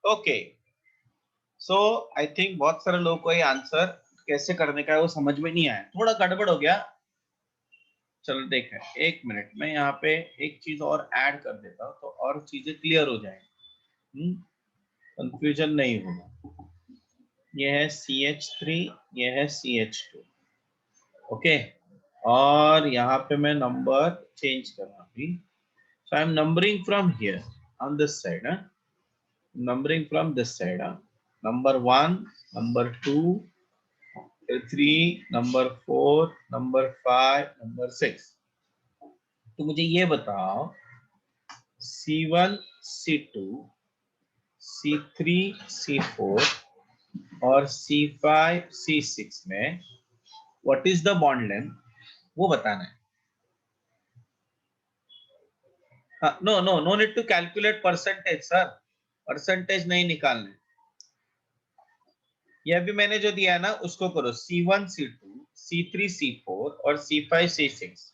ओके, सो आई थिंक बहुत सारे लोगों को ये आंसर कैसे करने का है वो समझ में नहीं आया, थोड़ा गड़बड़ हो गया। चलो देखें, एक मिनट में यहाँ पे एक चीज और ऐड कर देता हूँ तो और चीजें क्लियर हो जाएंगी। कंफ्यूजन नहीं होगा। ये है CH3, ये है CH2। ओके, और यहाँ पे मैं नंबर चेंज कर रहा हूँ। So I am numbering from here on this side, huh? Numbering from this side, huh? Number 1, number 2, 3, number 4, number 5, number 6। तो मुझे ये बताओ C1, C2, C3, C4 और C5, C6 में what is the bond length, वो बताना है। No no no need to calculate percentage sir, percentage नहीं निकालने। ये अभी मैंने जो दिया है ना उसको करो, C1, C2, C3, C4 और C5, C6।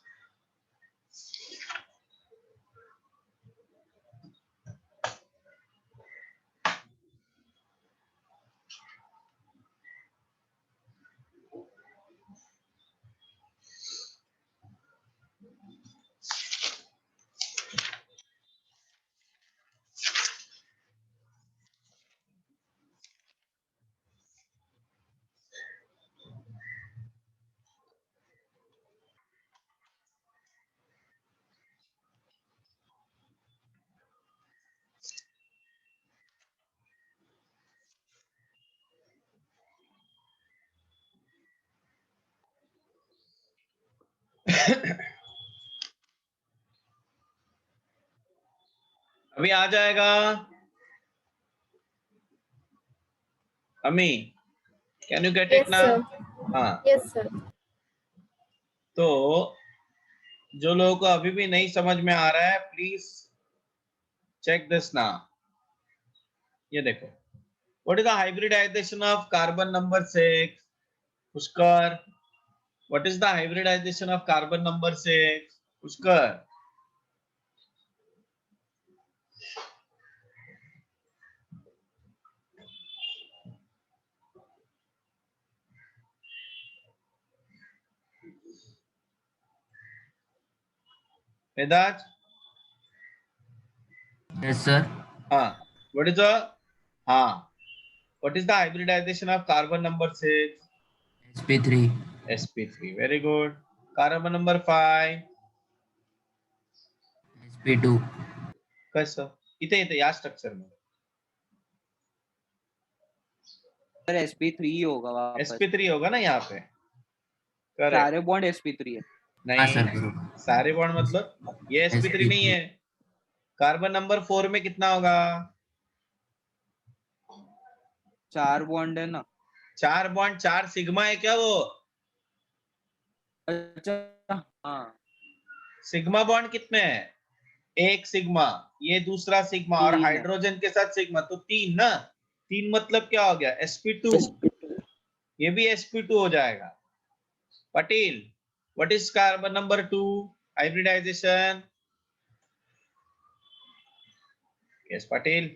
अभी आ जाएगा अमी, can you get it Yes, ना? sir. हाँ, Yes, sir. तो जो लोगों को अभी भी नहीं समझ में आ रहा है प्लीज चेक दिस ना। ये देखो, what is the hybridization of carbon number 6? Pushkar, what is the hybridization of carbon number 6? Pushkar, Vedant, Yes, sir. हाँ, व्हाट इज द, हाँ, what is the hybridization of carbon number 6? sp3, sp3, very good. Carbon number 5 sp2, कसं? इथे इथे या structure में sir sp3 ही होगा वापस। sp3 होगा ना यहाँ पे, करेक्ट। सारे बॉन्ड sp3 है। हाँ नहीं, सर बरोबर। सारे बॉन्ड मतलब ये sp3 नहीं sp3, है। कार्बन नंबर 4 में कितना होगा? 4 बॉन्ड है ना। 4 बॉन्ड, 4 सिग्मा है क्या वो? अच्छा हाँ, सिग्मा बॉन्ड कितने हैं? एक सिग्मा, ये दूसरा सिग्मा और 3 है। हाइड्रोजन के साथ सिग्मा, तो 3 ना। 3 मतलब क्या हो गया? sp2। ये भी sp2 हो जाएगा। Patel, what is carbon number 2 hybridization? Yes Patel,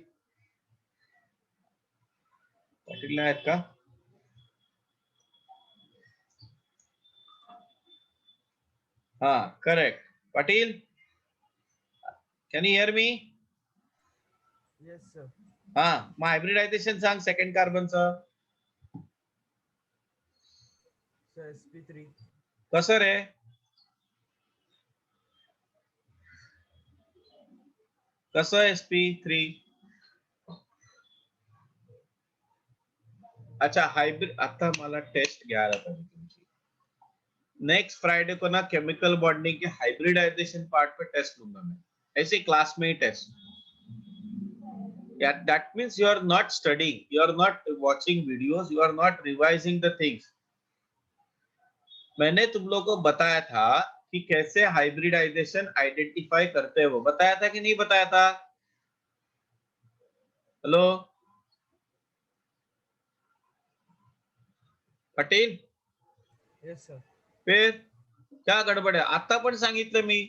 Patel Nayak का, हाँ correct. Patel, can you hear me? Yes, sir. हाँ, मग हायब्रिडायझेशन सांग सेकंड कार्बनचं So sp3. कसं रे? कसं sp3? अच्छा हाइब्रिड, आता मला टेस्ट घ्यायला पाहिजे तुमची। नेक्स्ट फ्राइडे को ना केमिकल बॉन्डिंग के हाइब्रिडाइजेशन पार्ट पे टेस्ट लूंगा मैं, ऐसे क्लास में ही test. That means you are not studying, you are not watching videos, you are not revising the things। मैंने तुम लोगों को बताया था कि कैसे हाइब्रिडाइजेशन आइडेंटिफाई करते हैं, वो बताया था कि नहीं बताया था? Hello Patel, Yes, sir. फिर क्या गडबड आहे? आता पण सांगितलं मी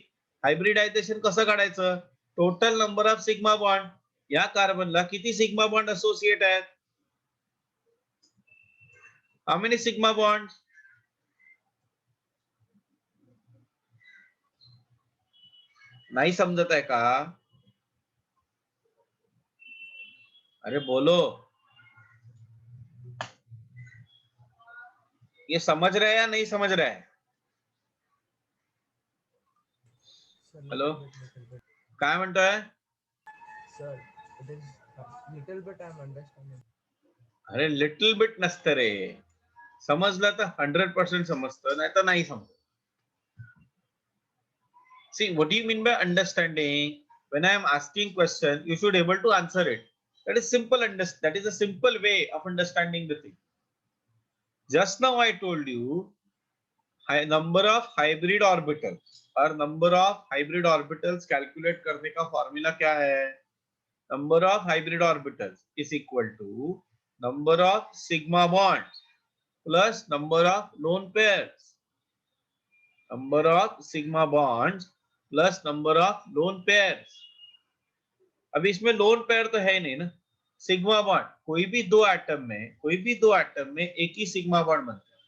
हायब्रिडायझेशन कसं काढायचं। Total number of sigma bond, या कार्बनला किती सिग्मा बॉन्ड असोसिएट आहेत? How many sigma bond? नाही समजत आहे का? अरे बोलो, ये समझ रहे हैं या नहीं समझ रहे हैं? Sir, hello, little bit. काय म्हणतोय? Sir, it is little bit I'm understanding. अरे लिटिल बिट नसतं रे, समजलं तर 100% समजतं, नाही तर नाही समजत. See, what do you mean by understanding? When I am asking question, you should able to answer it. That is simple. That is a simple way of understanding the thing. Just now I told you number of hybrid orbitals और number of hybrid orbitals calculate करने का formula क्या है? Number of hybrid orbitals is equal to number of sigma bonds plus number of lone pairs. Number of sigma bonds plus number of lone pairs. अभी इसमें lone pair तो है ही नहीं ना. सिग्मा बॉन्ड, कोई भी दो एटम में एक ही सिग्मा बॉन्ड बनता है.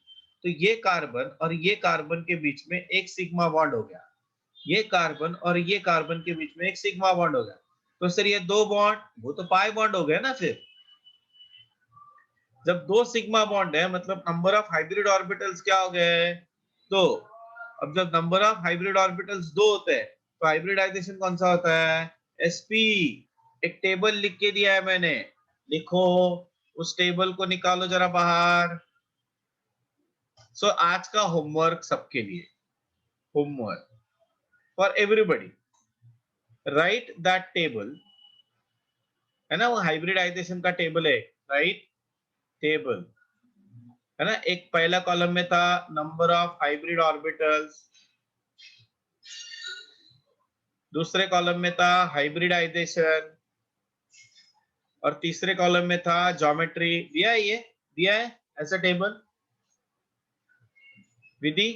तो ये कार्बन और ये कार्बन के बीच में एक सिग्मा बॉन्ड हो गया, ये कार्बन और ये कार्बन के बीच में एक सिग्मा बॉन्ड हो गया. तो सर ये दो बॉन्ड, वो तो पाई बॉन्ड हो गया ना. फिर जब दो सिग्मा बॉन्ड है मतलब नंबर ऑफ हाइब्रिड ऑर्बिटल्स क्या हो गए? दो. अब जब नंबर ऑफ हाइब्रिड ऑर्बिटल्स दो होते हैं तो हाइब्रिडाइजेशन कौन सा होता है? sp. एक टेबल लिख के दिया है मैंने, लिखो, उस टेबल को निकालो जरा बाहर. सो आज का होमवर्क सबके लिए, homework for everybody, right that table. है ना, वो हाइब्रिडाइजेशन का टेबल है, राइट? टेबल है ना. एक पहला कॉलम में था नंबर ऑफ हाइब्रिड ऑर्बिटल्स, दूसरे कॉलम में था हाइब्रिडाइजेशन और तीसरे कॉलम में था ज्योमेट्री. दिया है, ये दिया है ऐसा table. Vidhi,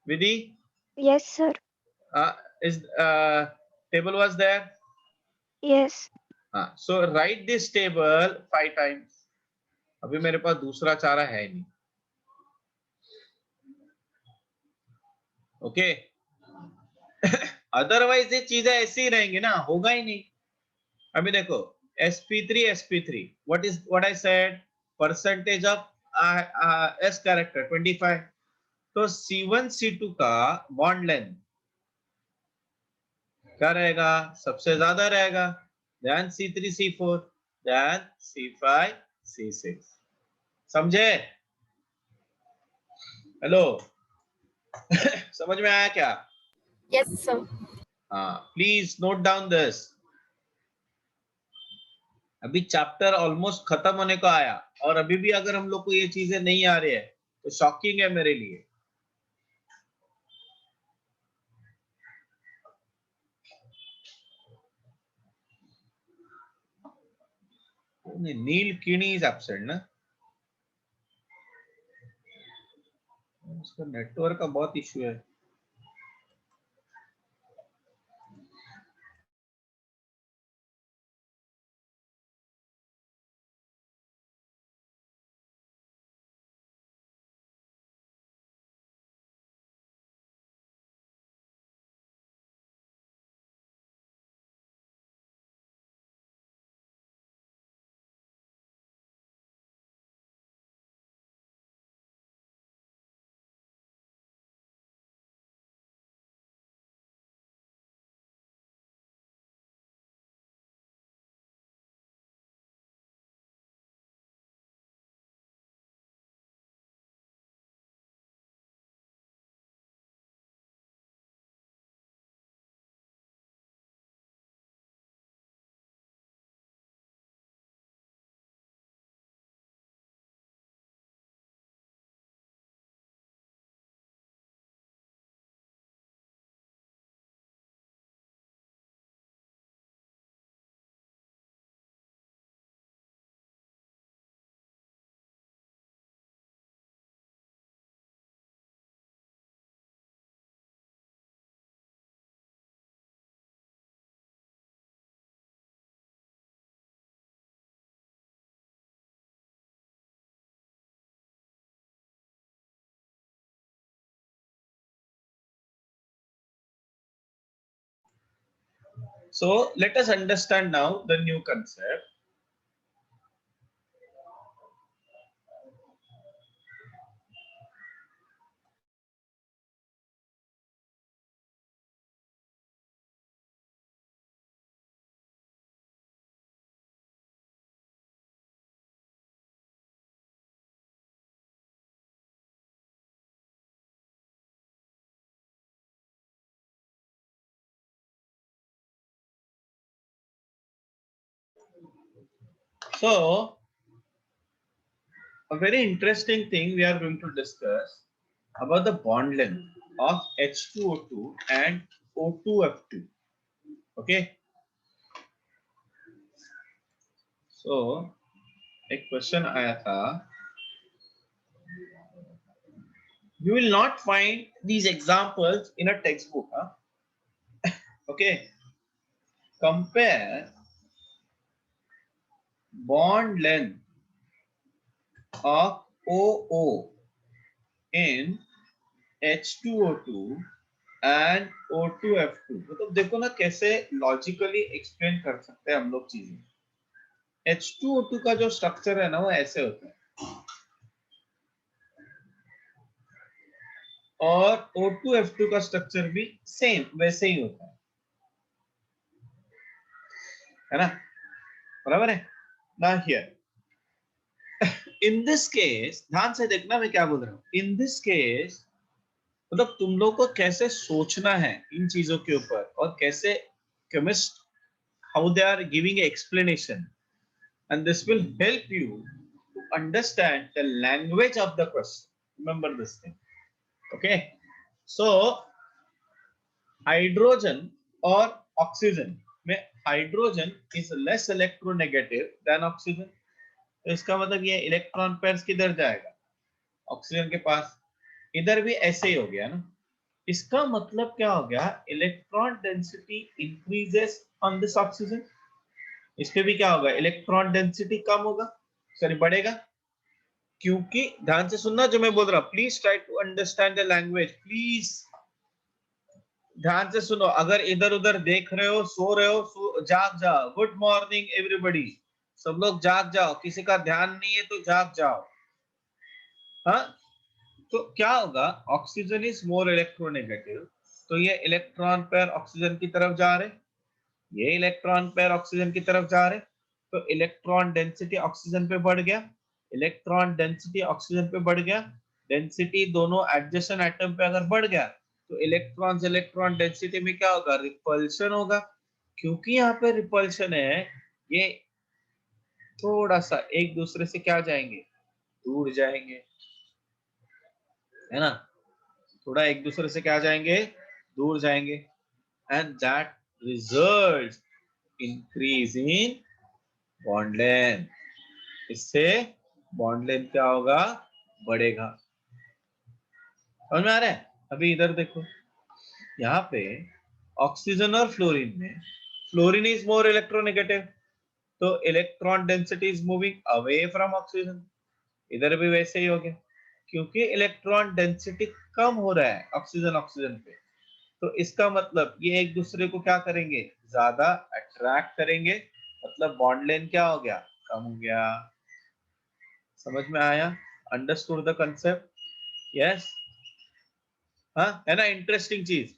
Vidhi, Yes, sir. is table was there? Yes. So write this table 5 times. अभी मेरे पास दूसरा चारा है नहीं. ओके. अदरवाइज ये चीजें ऐसी ही रहेंगी ना, होगा ही नहीं. अभी देखो sp3 what I said, percentage of s character 25. तो c1 c2 का बॉन्ड लेंथ क्या रहेगा? सबसे ज्यादा रहेगा. Then c3 c4, then c5 c6. समझे? हेलो. समझ में आया क्या? Yes, sir. हाँ, प्लीज नोट डाउन दिस. अभी चैप्टर ऑलमोस्ट खत्म होने को आया और अभी भी अगर हम लोग को ये चीजें नहीं आ रही है तो शॉकिंग है मेरे लिए. नील किणी इज एब्सेंट ना, उसका नेटवर्क का बहुत इश्यू है. So let us understand now the new concept. So a very interesting thing we are going to discuss about the bond length of H2O2 and O2F2. Okay. So एक question आया था. You will not find these examples in a textbook. Huh? Okay. Compare bond length of OO in H2O2 and O2F2. मतलब देखो ना कैसे logically explain कर सकते हैं हम लोग चीजें. H2O2 का जो स्ट्रक्चर है ना वो ऐसे होता है और O2F2 का स्ट्रक्चर भी सेम वैसे ही होता है ना, बराबर है ना. हियर इन दिस केस, ध्यान से देखना मैं क्या बोल रहा हूँ. इन दिस केस मतलब तुम लोग को कैसे सोचना है इन चीजों के ऊपर और कैसे chemist how they are giving explanation, and this will help you to understand the language of the question. Remember this thing. Okay. So hydrogen or oxygen में hydrogen is less electronegative than oxygen. तो इसका मतलब ये electron pairs किधर जाएगा, oxygen के पास. इधर भी ऐसे ही हो गया ना. इसका मतलब क्या हो गया, electron density increases on this oxygen. इस पे भी क्या होगा, इलेक्ट्रॉन डेंसिटी कम होगा, सॉरी बढ़ेगा. क्योंकि ध्यान से सुनना जो मैं बोल रहा हूं, please try to understand the language. Please ध्यान से सुनो. अगर इधर उधर देख रहे हो, सो रहे हो, जाग जाओ. Good morning everybody. सब लोग जाग जाओ. किसी का ध्यान नहीं है तो जाग जाओ. हाँ, तो क्या होगा, ऑक्सीजन इज मोर इलेक्ट्रोनेगेटिव. तो ये इलेक्ट्रॉन पेयर ऑक्सीजन की तरफ जा रहे, ये इलेक्ट्रॉन पेयर ऑक्सीजन की तरफ जा रहे. तो इलेक्ट्रॉन डेंसिटी ऑक्सीजन पे बढ़ गया, इलेक्ट्रॉन डेंसिटी ऑक्सीजन पे बढ़ गया. डेंसिटी दोनों एडजेसेंट एटम पे अगर बढ़ गया तो इलेक्ट्रॉन इलेक्ट्रॉन डेंसिटी में क्या होगा, रिपल्शन होगा. क्योंकि यहाँ पे रिपल्शन है, ये थोड़ा सा एक दूसरे से क्या जाएंगे, दूर जाएंगे, है ना. थोड़ा एक दूसरे से क्या जाएंगे, दूर जाएंगे. And that result increase in bond length. इससे बॉन्ड लेंथ क्या होगा, बढ़ेगा. समझ में आ रहा है. अभी इधर देखो, यहाँ पे ऑक्सीजन और फ्लोरीन में, फ्लोरीन इज मोर इलेक्ट्रोनेगेटिव, तो electron density is moving away from oxygen. इधर भी वैसे ही हो गया, क्योंकि इलेक्ट्रॉन डेंसिटी कम हो रहा है ऑक्सीजन ऑक्सीजन पे. तो इसका मतलब ये एक दूसरे को क्या करेंगे, ज्यादा अट्रैक्ट करेंगे. मतलब बॉन्ड लेंथ क्या हो गया, कम हो गया. समझ में आया, अंडरस्टूड द कंसेप्ट. यस, हाँ है ना, इंटरेस्टिंग चीज.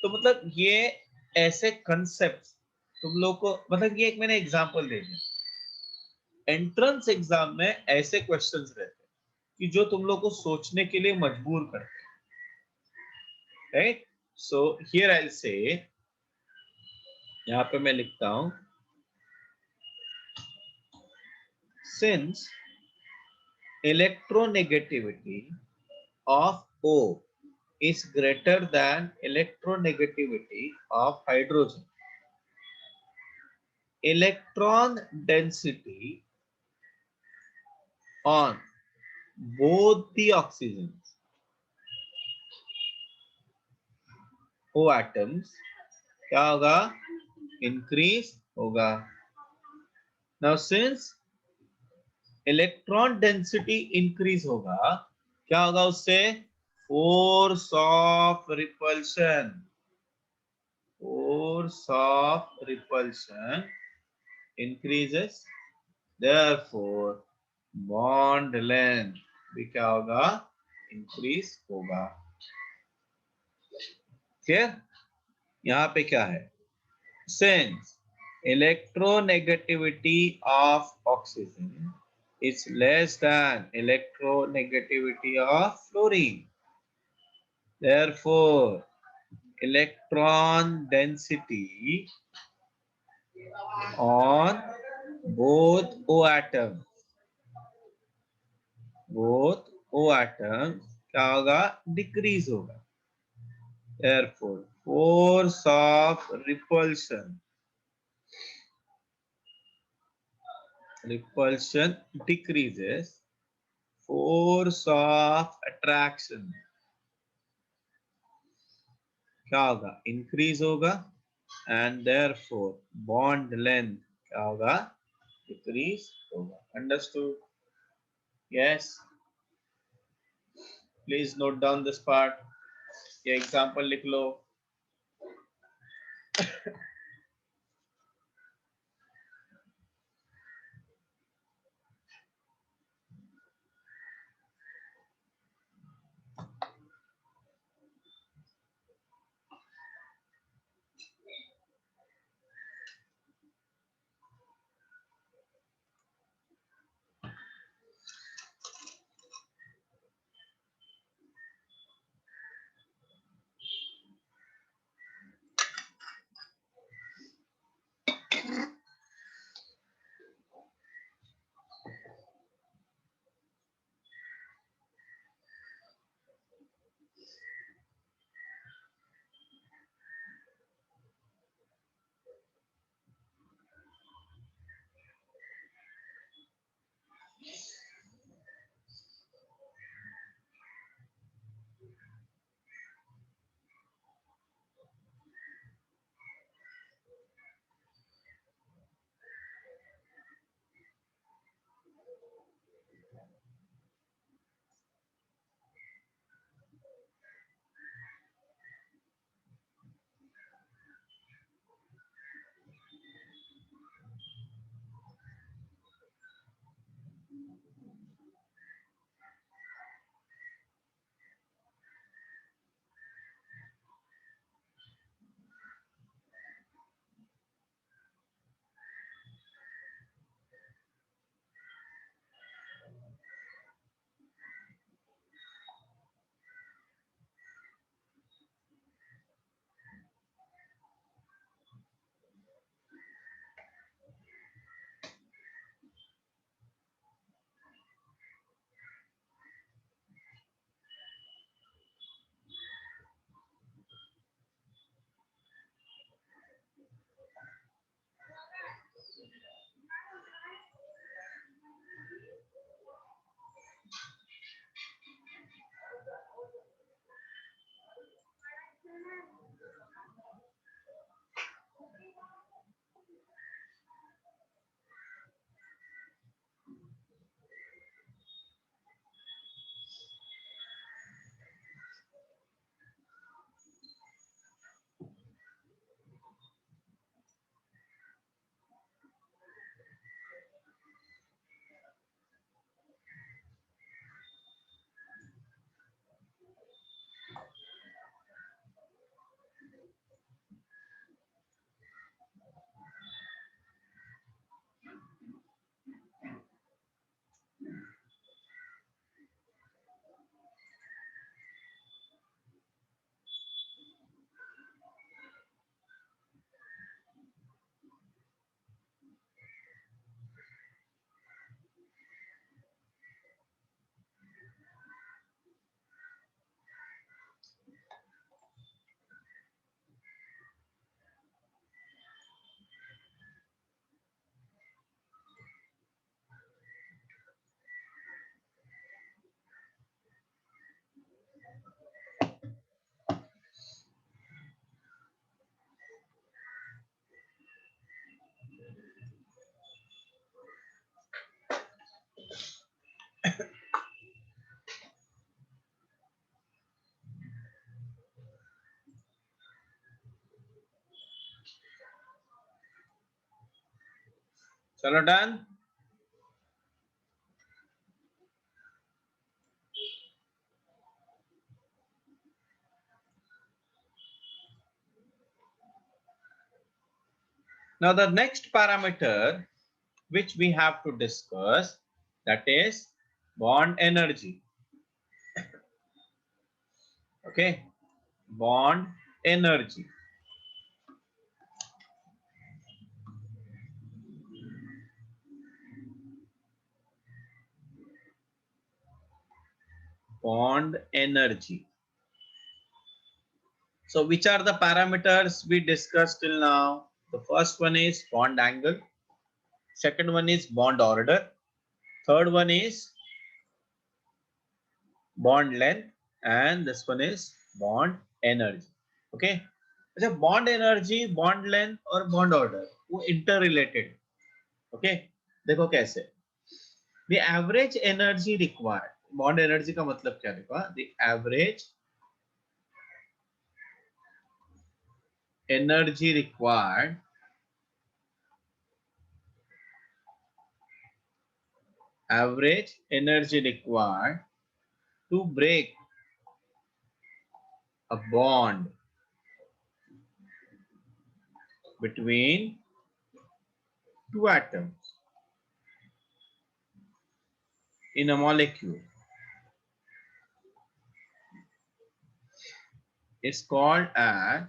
तो मतलब ये ऐसे कंसेप्ट तुम लोग को, मतलब ये एक मैंने एग्जांपल दे दिया. एंट्रेंस एग्जाम में ऐसे क्वेश्चंस रहते हैं कि जो तुम लोग को सोचने के लिए मजबूर करते हैं. Right. So here I will say, यहाँ पे मैं लिखता हूं, since electronegativity of O is greater than electronegativity of hydrogen, electron density on both the oxygens O atoms क्या होगा, increase होगा. Now since electron density increase होगा, क्या होगा उससे, force of repulsion, force force of repulsion increases, therefore bond length भी क्या होगा, increase होगा. Clear? यहाँ पे क्या है, since electronegativity of oxygen is less than electronegativity of fluorine, therefore electron density on both O atoms क्या होगा, डिक्रीज होगा. Therefore force of repulsion decreases, force of attraction क्या होगा, increase होगा, and therefore bond length क्या होगा, decrease होगा. Understood? Yes. Please note down this part. ये example लिख लो. चलो done. Now the next parameter which we have to discuss, that is bond energy. Okay, bond energy. Bond energy. So which are the parameters we discussed till now? The first one is bond angle, second one is bond order, third one is bond length, and this one is bond energy. Okay, अच्छा bond energy, bond length और bond order वो interrelated. Okay, देखो कैसे. The average energy required, bond energy का मतलब क्या देखो, the average energy required to break a bond between two atoms in a molecule is called as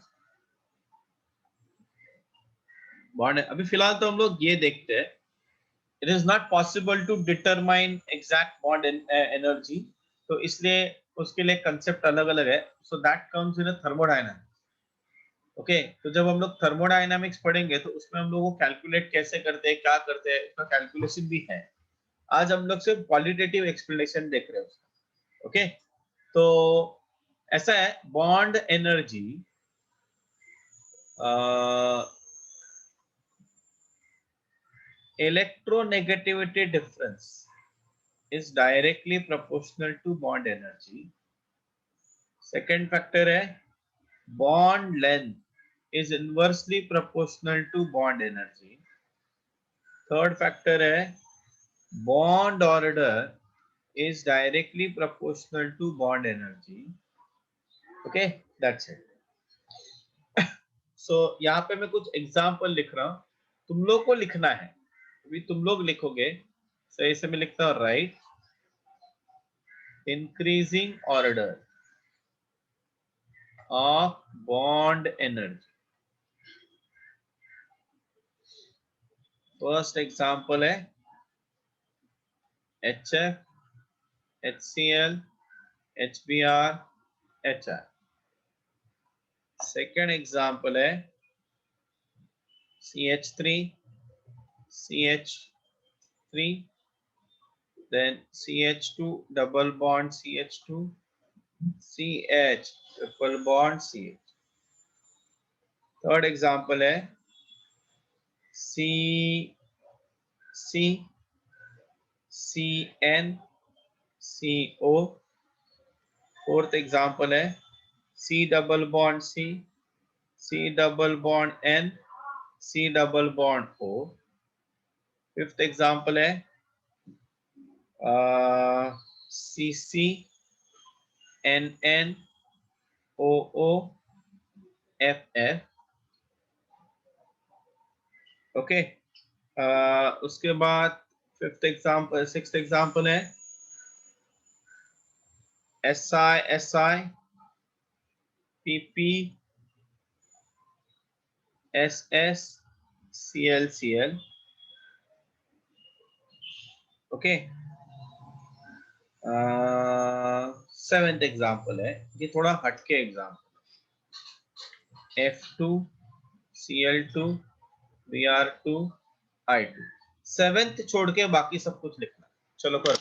bond. अभी फिलहाल तो हम लोग ये देखते हैं. It is not possible to determine exact bond energy, तो इसलिए उसके लिए कंसेप्ट अलग अलग है. So that comes in a thermodynamics. Okay तो जब हम लोग थर्मोडायनामिक्स पढ़ेंगे तो उसमें हम लोग को कैलकुलेट कैसे करते हैं, क्या करते हैं, उसका कैलकुलेशन भी है. आज हम लोग सिर्फ क्वालिटेटिव एक्सप्लेनेशन देख रहे हैं उसका. ओके तो ऐसा है bond energy electronegativity difference is directly proportional to bond energy. Second factor है bond length is inversely proportional to bond energy. Third factor है bond order is directly proportional to bond energy. Okay, that's it. So यहाँ पे मैं कुछ example लिख रहा हूँ, तुम लोग को लिखना है. अभी तुम लोग लिखोगे, सही से मैं लिखता हूँ right increasing order of bond energy. First example है HF, HCl, HBr, HR. Second example है CH3, CH3, then CH2 double bond CH2, CH triple bond CH. Third example है C, CN, CO. Fourth example है C double bond C double bond N, C double bond O. Fifth example है CC, NN, OO, FF. Okay उसके बाद fifth example, sixth example है SI, PP, SS, CL. Okay seventh example है, ये थोड़ा हटके example, F2, CL2, Br2, I2. Seventh छोड़ के बाकी सब कुछ लिखना. चलो कर.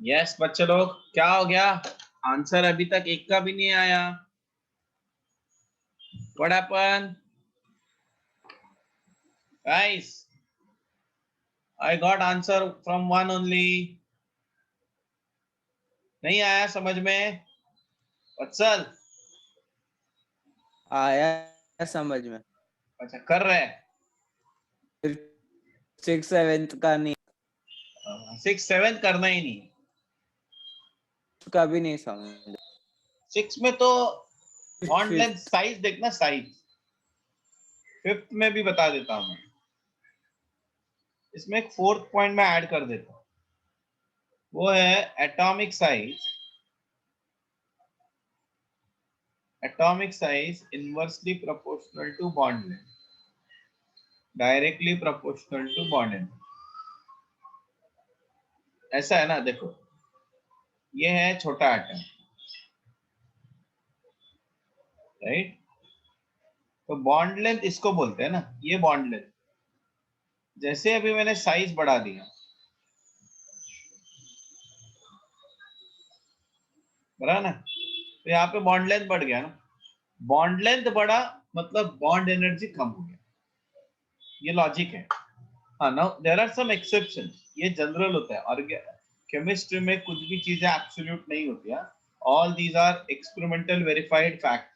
यस बच्चे लोग, क्या हो गया? आंसर अभी तक एक का भी नहीं आया। What happen guys? I got answer from one only. नहीं आया समझ में? वत्सल, आया समझ में। अच्छा कर रहे हैं। 6 7 का नहीं, 6 7 करना ही नहीं। का भी नहीं समझ। 6 में तो बॉन्ड लेंथ फिफ्थ साइज देखना, साइज। 5th में भी बता देता हूं मैं। इसमें एक 4th पॉइंट में ऐड कर देता हूं, वो है atomic size. Atomic size inversely proportional to bond length, directly proportional to bond length. ऐसा है ना, देखो ये है छोटा एटम, राइट? तो बॉन्ड लेंथ इसको बोलते हैं ना, ये बॉन्ड लेंथ। जैसे अभी मैंने साइज बढ़ा दिया, बढ़ा ना, तो यहाँ पे बॉन्ड लेंथ बढ़ गया ना। बॉन्ड लेंथ बढ़ा मतलब बॉन्ड एनर्जी कम हो गया, ये लॉजिक है। हाँ, now there are some exception, ये जनरल होता है। और केमिस्ट्री में कुछ भी चीजें एब्सोल्यूट नहीं होती है। All these are experimental verified fact.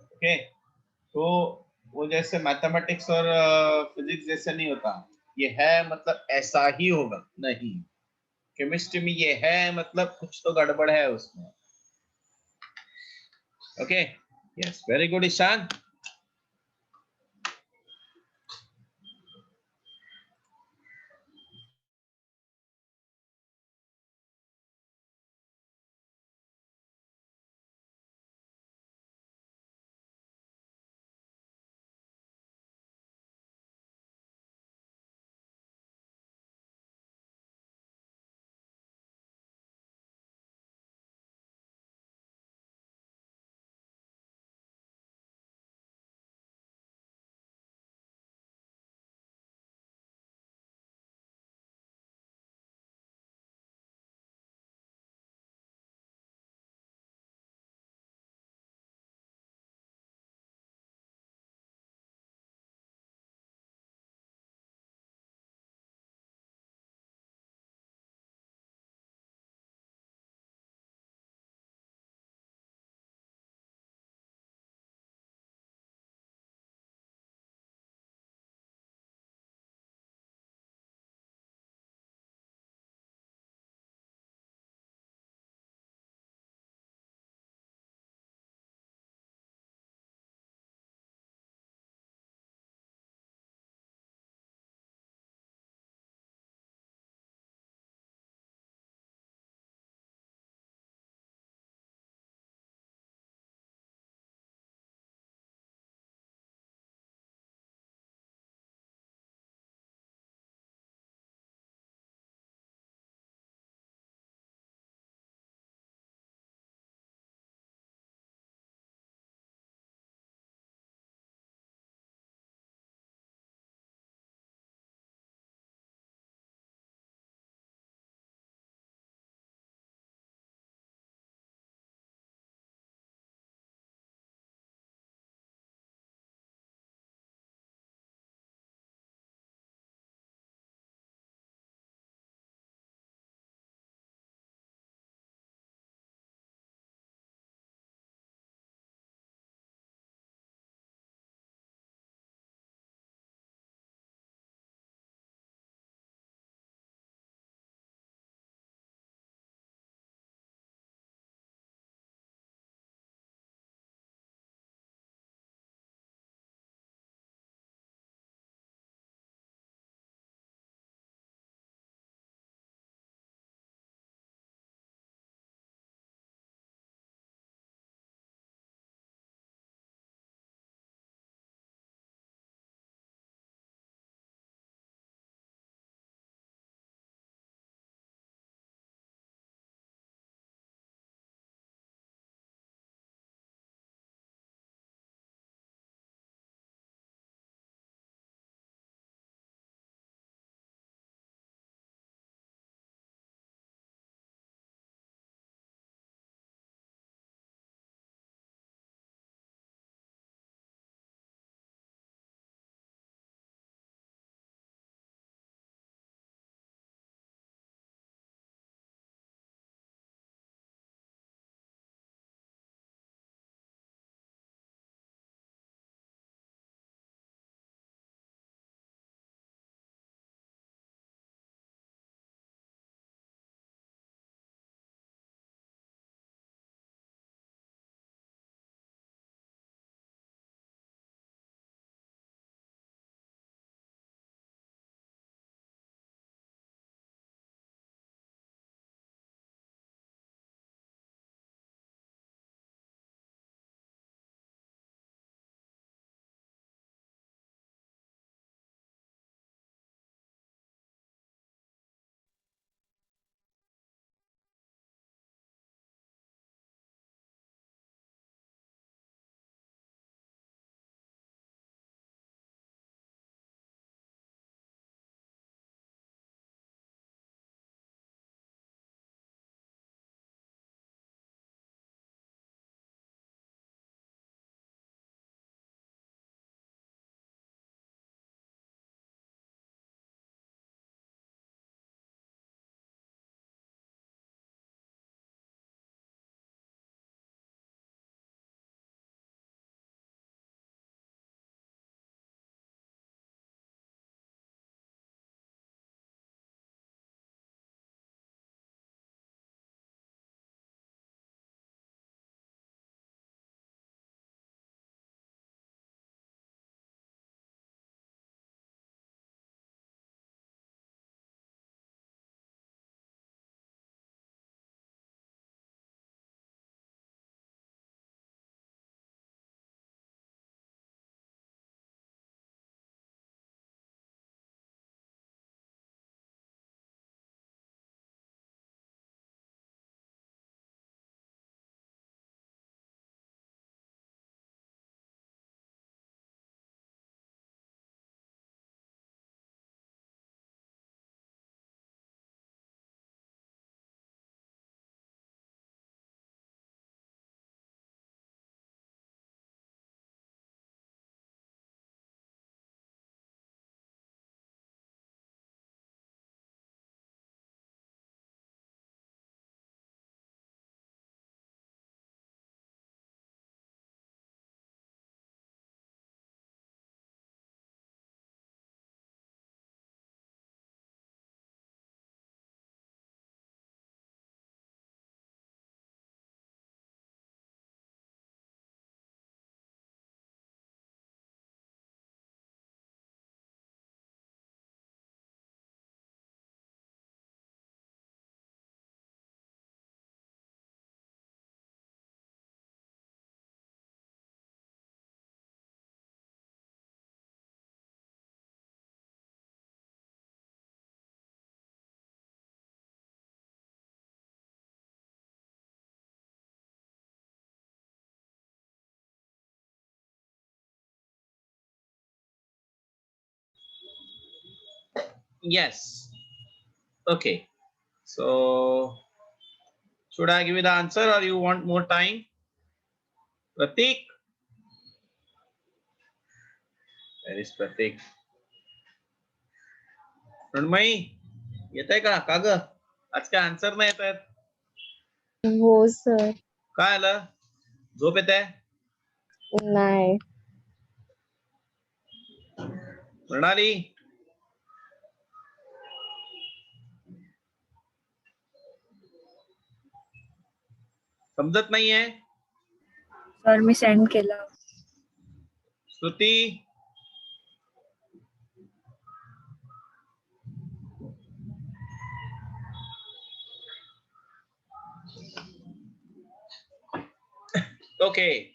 Okay, तो वो जैसे मैथमेटिक्स और फिजिक्स जैसे नहीं होता, ये है मतलब ऐसा ही होगा, नहीं। केमिस्ट्री में ये है मतलब कुछ तो गड़बड़ है उसमें। Okay, yes, very good Ishan. Yes. Okay. So should I give you the answer or you want more time? Pratik? Where is Pratik? Mrinmayi येत आहे का ग? आज काय आन्सर नाही येत आहेत. हो सर. काय आलं? झोप येत आहे? नाही. प्रणाली? समजत नाहीये? सर मी सेंड केला. श्रुती? Okay.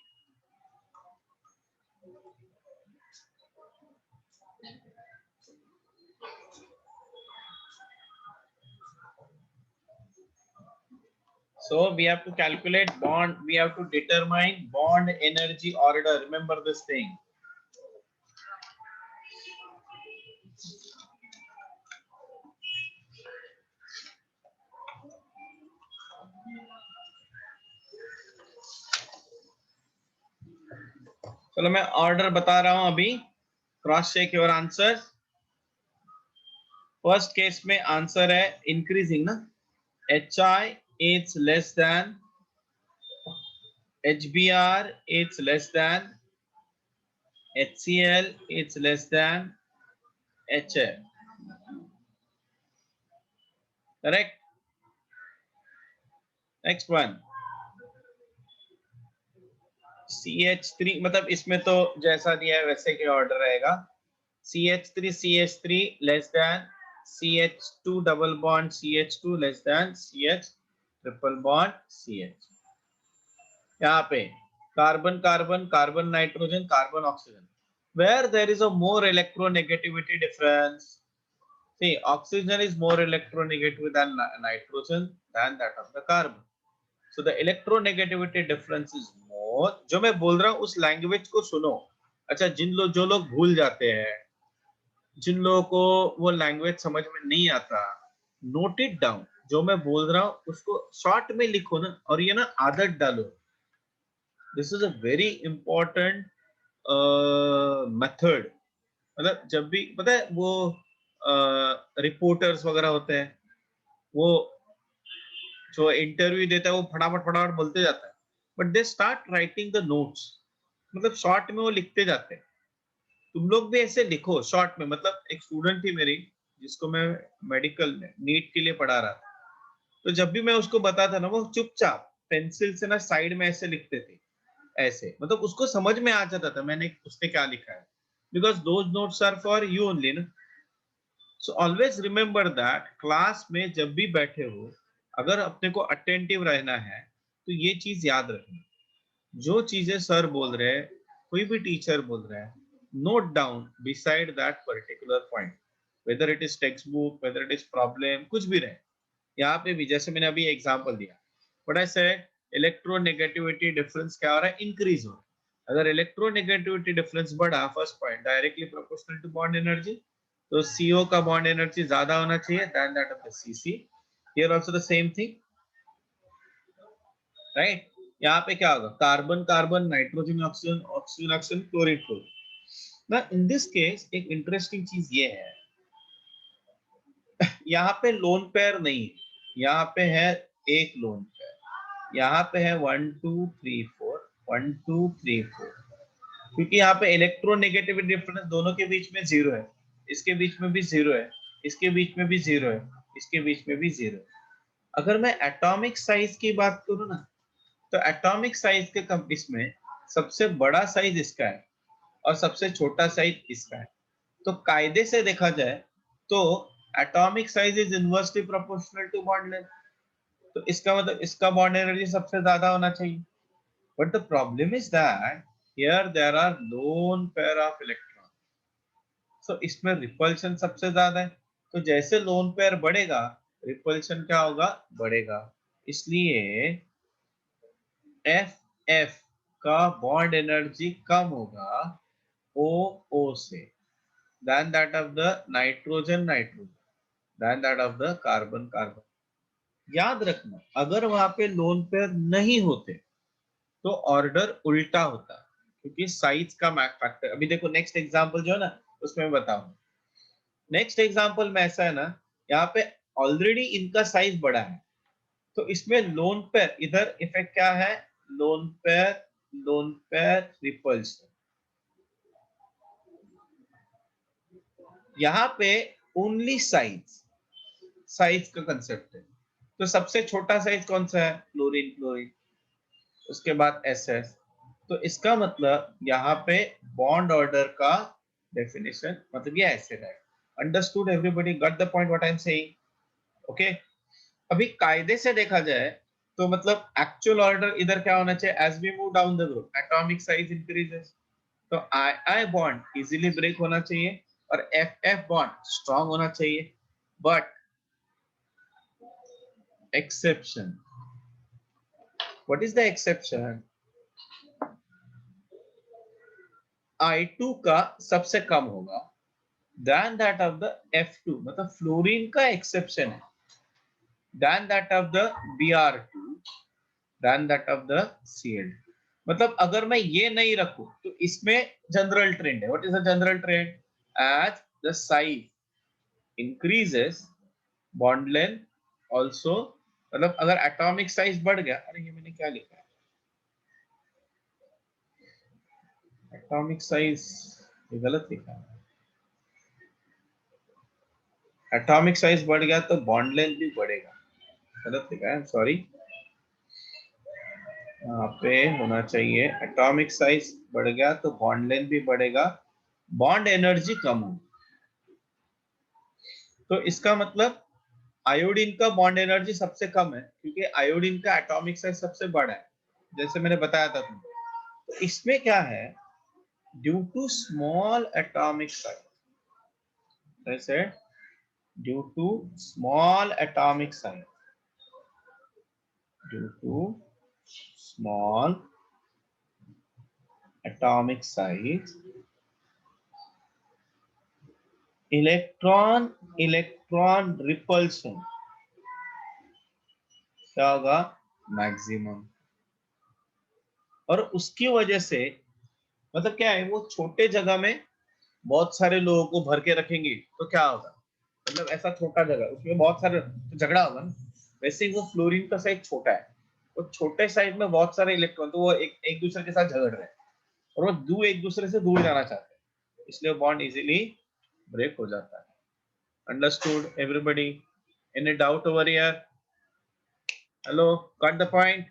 So we have to calculate bond, we have to determine bond energy order. Remember this thing. चलो मैं ऑर्डर बता रहा हूं अभी. Cross check your answer. First case में आंसर है इंक्रीजिंग ना. HI is less than HBr, it's less than HCl, it's less than HF. Correct? Next one. CH3 मतलब इसमें तो जैसा दिया है वैसे के ऑर्डर रहेगा. CH3 less than CH2 double bond CH2 less than CH triple bond CH. यहाँ पे carbon carbon carbon nitrogen carbon oxygen. Where there is a more electronegativity difference. See, oxygen is more electronegative than nitrogen than that of the carbon. So the electronegativity difference is more. जो मैं बोल रहा हूँ उस language को सुनो. अच्छा, जो लोग भूल जाते हैं, जिन लोगों को वो लैंग्वेज समझ में नहीं आता, नोट इट डाउन. जो मैं बोल रहा हूँ उसको शॉर्ट में लिखो ना, और ये ना आदत डालो. This is a very important method. मतलब जब भी पता है वो रिपोर्टर्स वगैरह होते हैं, वो जो इंटरव्यू देता है वो फटाफट बोलते जाता है, but they start writing the notes. मतलब शॉर्ट में वो लिखते जाते हैं. तुम लोग भी ऐसे लिखो शॉर्ट में. मतलब एक स्टूडेंट थी मेरी जिसको मैं मेडिकल में नीट के लिए पढ़ा रहा था, तो जब भी मैं उसको बताता ना, वो चुपचाप पेंसिल से ना साइड में ऐसे लिखते थे, ऐसे. मतलब उसको समझ में आ जाता था मैंने उसने क्या लिखा है, because those notes are for you only ना. So always remember that class में जब भी बैठे हो, अगर अपने को अटेंटिव रहना है तो ये चीज याद रखना. जो चीजें सर बोल रहे हैं, कोई भी टीचर बोल रहा है, note down beside that particular point, whether it is textbook, whether it is problem, कुछ भी रहे. यहाँ पे भी जैसे मैंने अभी एग्जांपल दिया, बट आई से इलेक्ट्रोनेगेटिविटी डिफरेंस क्या हो रहा है, इंक्रीज हो रहा है. अगर इलेक्ट्रोनेगेटिविटी डिफरेंस बढ़ा, first point directly proportional to bond energy, तो CO का बॉन्ड एनर्जी ज्यादा होना चाहिए then that of the CC. Here also the same thing, right. यहाँ पे क्या होगा, carbon carbon nitrogen oxygen oxygen oxygen chlorine chlorine. ना इन दिस केस एक इंटरेस्टिंग चीज ये है, यहाँ पे लोन पेयर नहीं है, यहाँ पे है एक लोन पेयर. यहाँ पे है 1 2 3 4 1 2 3 4, क्योंकि यहाँ पे इलेक्ट्रोनेगेटिविटी डिफरेंस दोनों के बीच में 0 है, इसके बीच में भी 0 है, इसके बीच में भी 0 है, इसके बीच में भी 0 है. अगर मैं एटॉमिक साइज की बात करूँ ना, तो एटॉमिक साइज के इसमें सबसे बड़ा साइज इसका है और सबसे छोटा साइज इसका है. तो कायदे से देखा जाए तो atomic size is inversely proportional to bond length. तो इसका मतलब इसका बॉन्ड एनर्जी सबसे ज्यादा होना चाहिए. But the problem is that here there are lone pair of electron, so इसमें रिपल्शन सबसे ज्यादा है. तो जैसे लोन पेयर बढ़ेगा, रिपल्शन क्या होगा, बढ़ेगा. इसलिए FF का बॉन्ड एनर्जी कम होगा OO से. than that of the nitrogen, than that of the carbon. याद रखना, अगर वहां पे लोन पेयर नहीं होते तो ऑर्डर उल्टा होता, क्योंकि साइज का मैक फैक्टर। अभी देखो नेक्स्ट एग्जांपल जो है ना, उसमें बताऊं। नेक्स्ट एग्जांपल में ऐसा है ना, यहाँ पे ऑलरेडी इनका साइज बड़ा है, तो इसमें लोन पेयर, इधर इफेक्ट क्या है, लोन पेयर रिपल्शन। यहाँ पे ओनली साइज का कंसेप्ट है। तो सबसे छोटा साइज कौन सा है, क्लोरीन, उसके बाद SS। तो इसका मतलब यहाँ पे बॉन्ड ऑर्डर का डेफिनेशन, मतलब ये ऐसे है। Understood everybody, got the point what I am saying? Okay. अभी कायदे से देखा जाए तो मतलब एक्चुअल ऑर्डर इधर क्या होना चाहिए, as we move down the group atomic size increases, तो I बॉन्ड इजीली ब्रेक होना चाहिए और FF बॉन्ड स्ट्रॉन्ग होना चाहिए। But exception, what is the exception? I2 का सबसे कम होगा than that of the F2, मतलब फ्लोरीन का एक्सेप्शन है, than that of the Br2, than that of the Cl। मतलब अगर मैं ये नहीं रखूं तो इसमें जनरल ट्रेंड है। What is the general trend? As the size increases, bond length also, मतलब अगर एटॉमिक साइज बढ़ गया, अरे ये मैंने क्या लिखा है, एटॉमिक साइज ये गलत लिखा है, एटॉमिक साइज बढ़ गया तो बॉन्ड लेंथ भी बढ़ेगा, गलत लिखा है, सॉरी। यहाँ पे होना चाहिए एटॉमिक साइज बढ़ गया तो बॉन्ड लेंथ भी बढ़ेगा, बॉन्ड एनर्जी कम हो। तो इसका मतलब आयोडीन का बॉन्ड एनर्जी सबसे कम है, क्योंकि आयोडीन का एटॉमिक साइज सबसे बड़ा है, जैसे मैंने बताया था तुमको। तो इसमें क्या है, due to small atomic size, जैसे due to small atomic size, due to small atomic size, electron repulsion क्या होगा, मैक्सिमम। और उसकी वजह से मतलब क्या है, वो छोटे जगह में बहुत सारे लोगों को भर के रखेंगे तो क्या होगा, मतलब ऐसा छोटा जगह उसमें बहुत सारे तो झगड़ा होगा ना। वैसे ही वो फ्लोरीन का साइज छोटा है, वो छोटे साइज में बहुत सारे इलेक्ट्रॉन, तो वो एक दूसरे के साथ झगड़ रहे हैं और वो एक दूसरे से दूर जाना चाहते हैं, इसलिए बॉन्ड इजीली ब्रेक हो जाता है। Understood everybody? Any doubt over here? Hello, got the point?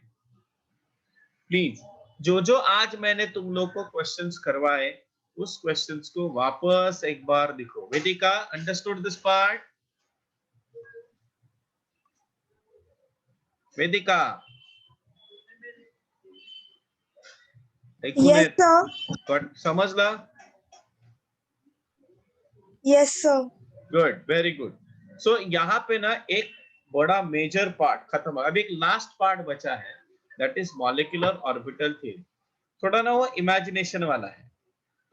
Please जो आज मैंने तुम लोग को क्वेश्चंस करवाए उस क्वेश्चंस को वापस एक बार लिखो। Vedika, understood this part? Vedika, Yes, sir. समझला? Yes, sir. Good, very good. So यहाँ पे ना एक बड़ा मेजर पार्ट खत्म है, अभी एक लास्ट पार्ट बचा है, that is molecular orbital theory. थोड़ा ना वो इमेजिनेशन वाला है,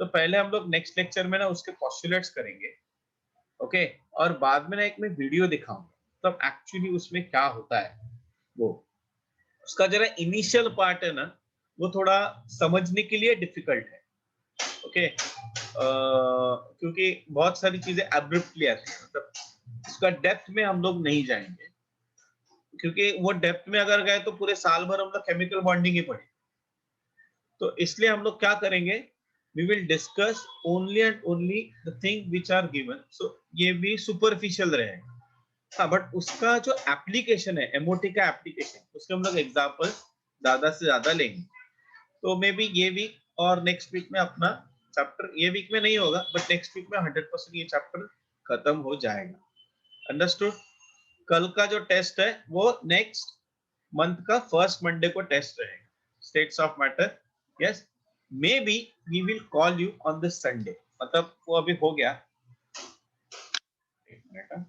तो पहले हम लोग नेक्स्ट लेक्चर में ना उसके पोस्टुलेट्स करेंगे, ओके? और बाद में ना एक मैं वीडियो दिखाऊंगा तब एक्चुअली उसमें क्या होता है, वो उसका जरा इनिशियल पार्ट है ना, वो थोड़ा समझने के लिए डिफिकल्ट है, ओके? क्योंकि बहुत सारी चीजें एब्रप्टली आती है, मतलब उसका डेप्थ में हम लोग नहीं जाएंगे, क्योंकि वो डेप्थ में अगर गए तो पूरे साल भर हम लोग केमिकल बॉन्डिंग ही पढ़े। तो इसलिए हम लोग क्या करेंगे, we will discuss only and only the thing which are given, so ये भी सुपरफिशियल रहेगा। हाँ, बट उसका जो एप्लीकेशन है, एमओटी का एप्लीकेशन, उसके हम लोग एग्जाम्पल ज्यादा से ज्यादा लेंगे। तो मे बी ये वीक और नेक्स्ट वीक में अपना चैप्टर, ये वीक में नहीं होगा बट नेक्स्ट वीक में 100% ये चैप्टर खत्म हो जाएगा। अंडरस्टूड? कल का जो टेस्ट है वो नेक्स्ट मंथ का फर्स्ट मंडे को टेस्ट रहेगा, states of matter. Yes, maybe we will call you on this Sunday, मतलब वो अभी हो गया। एक मिनट।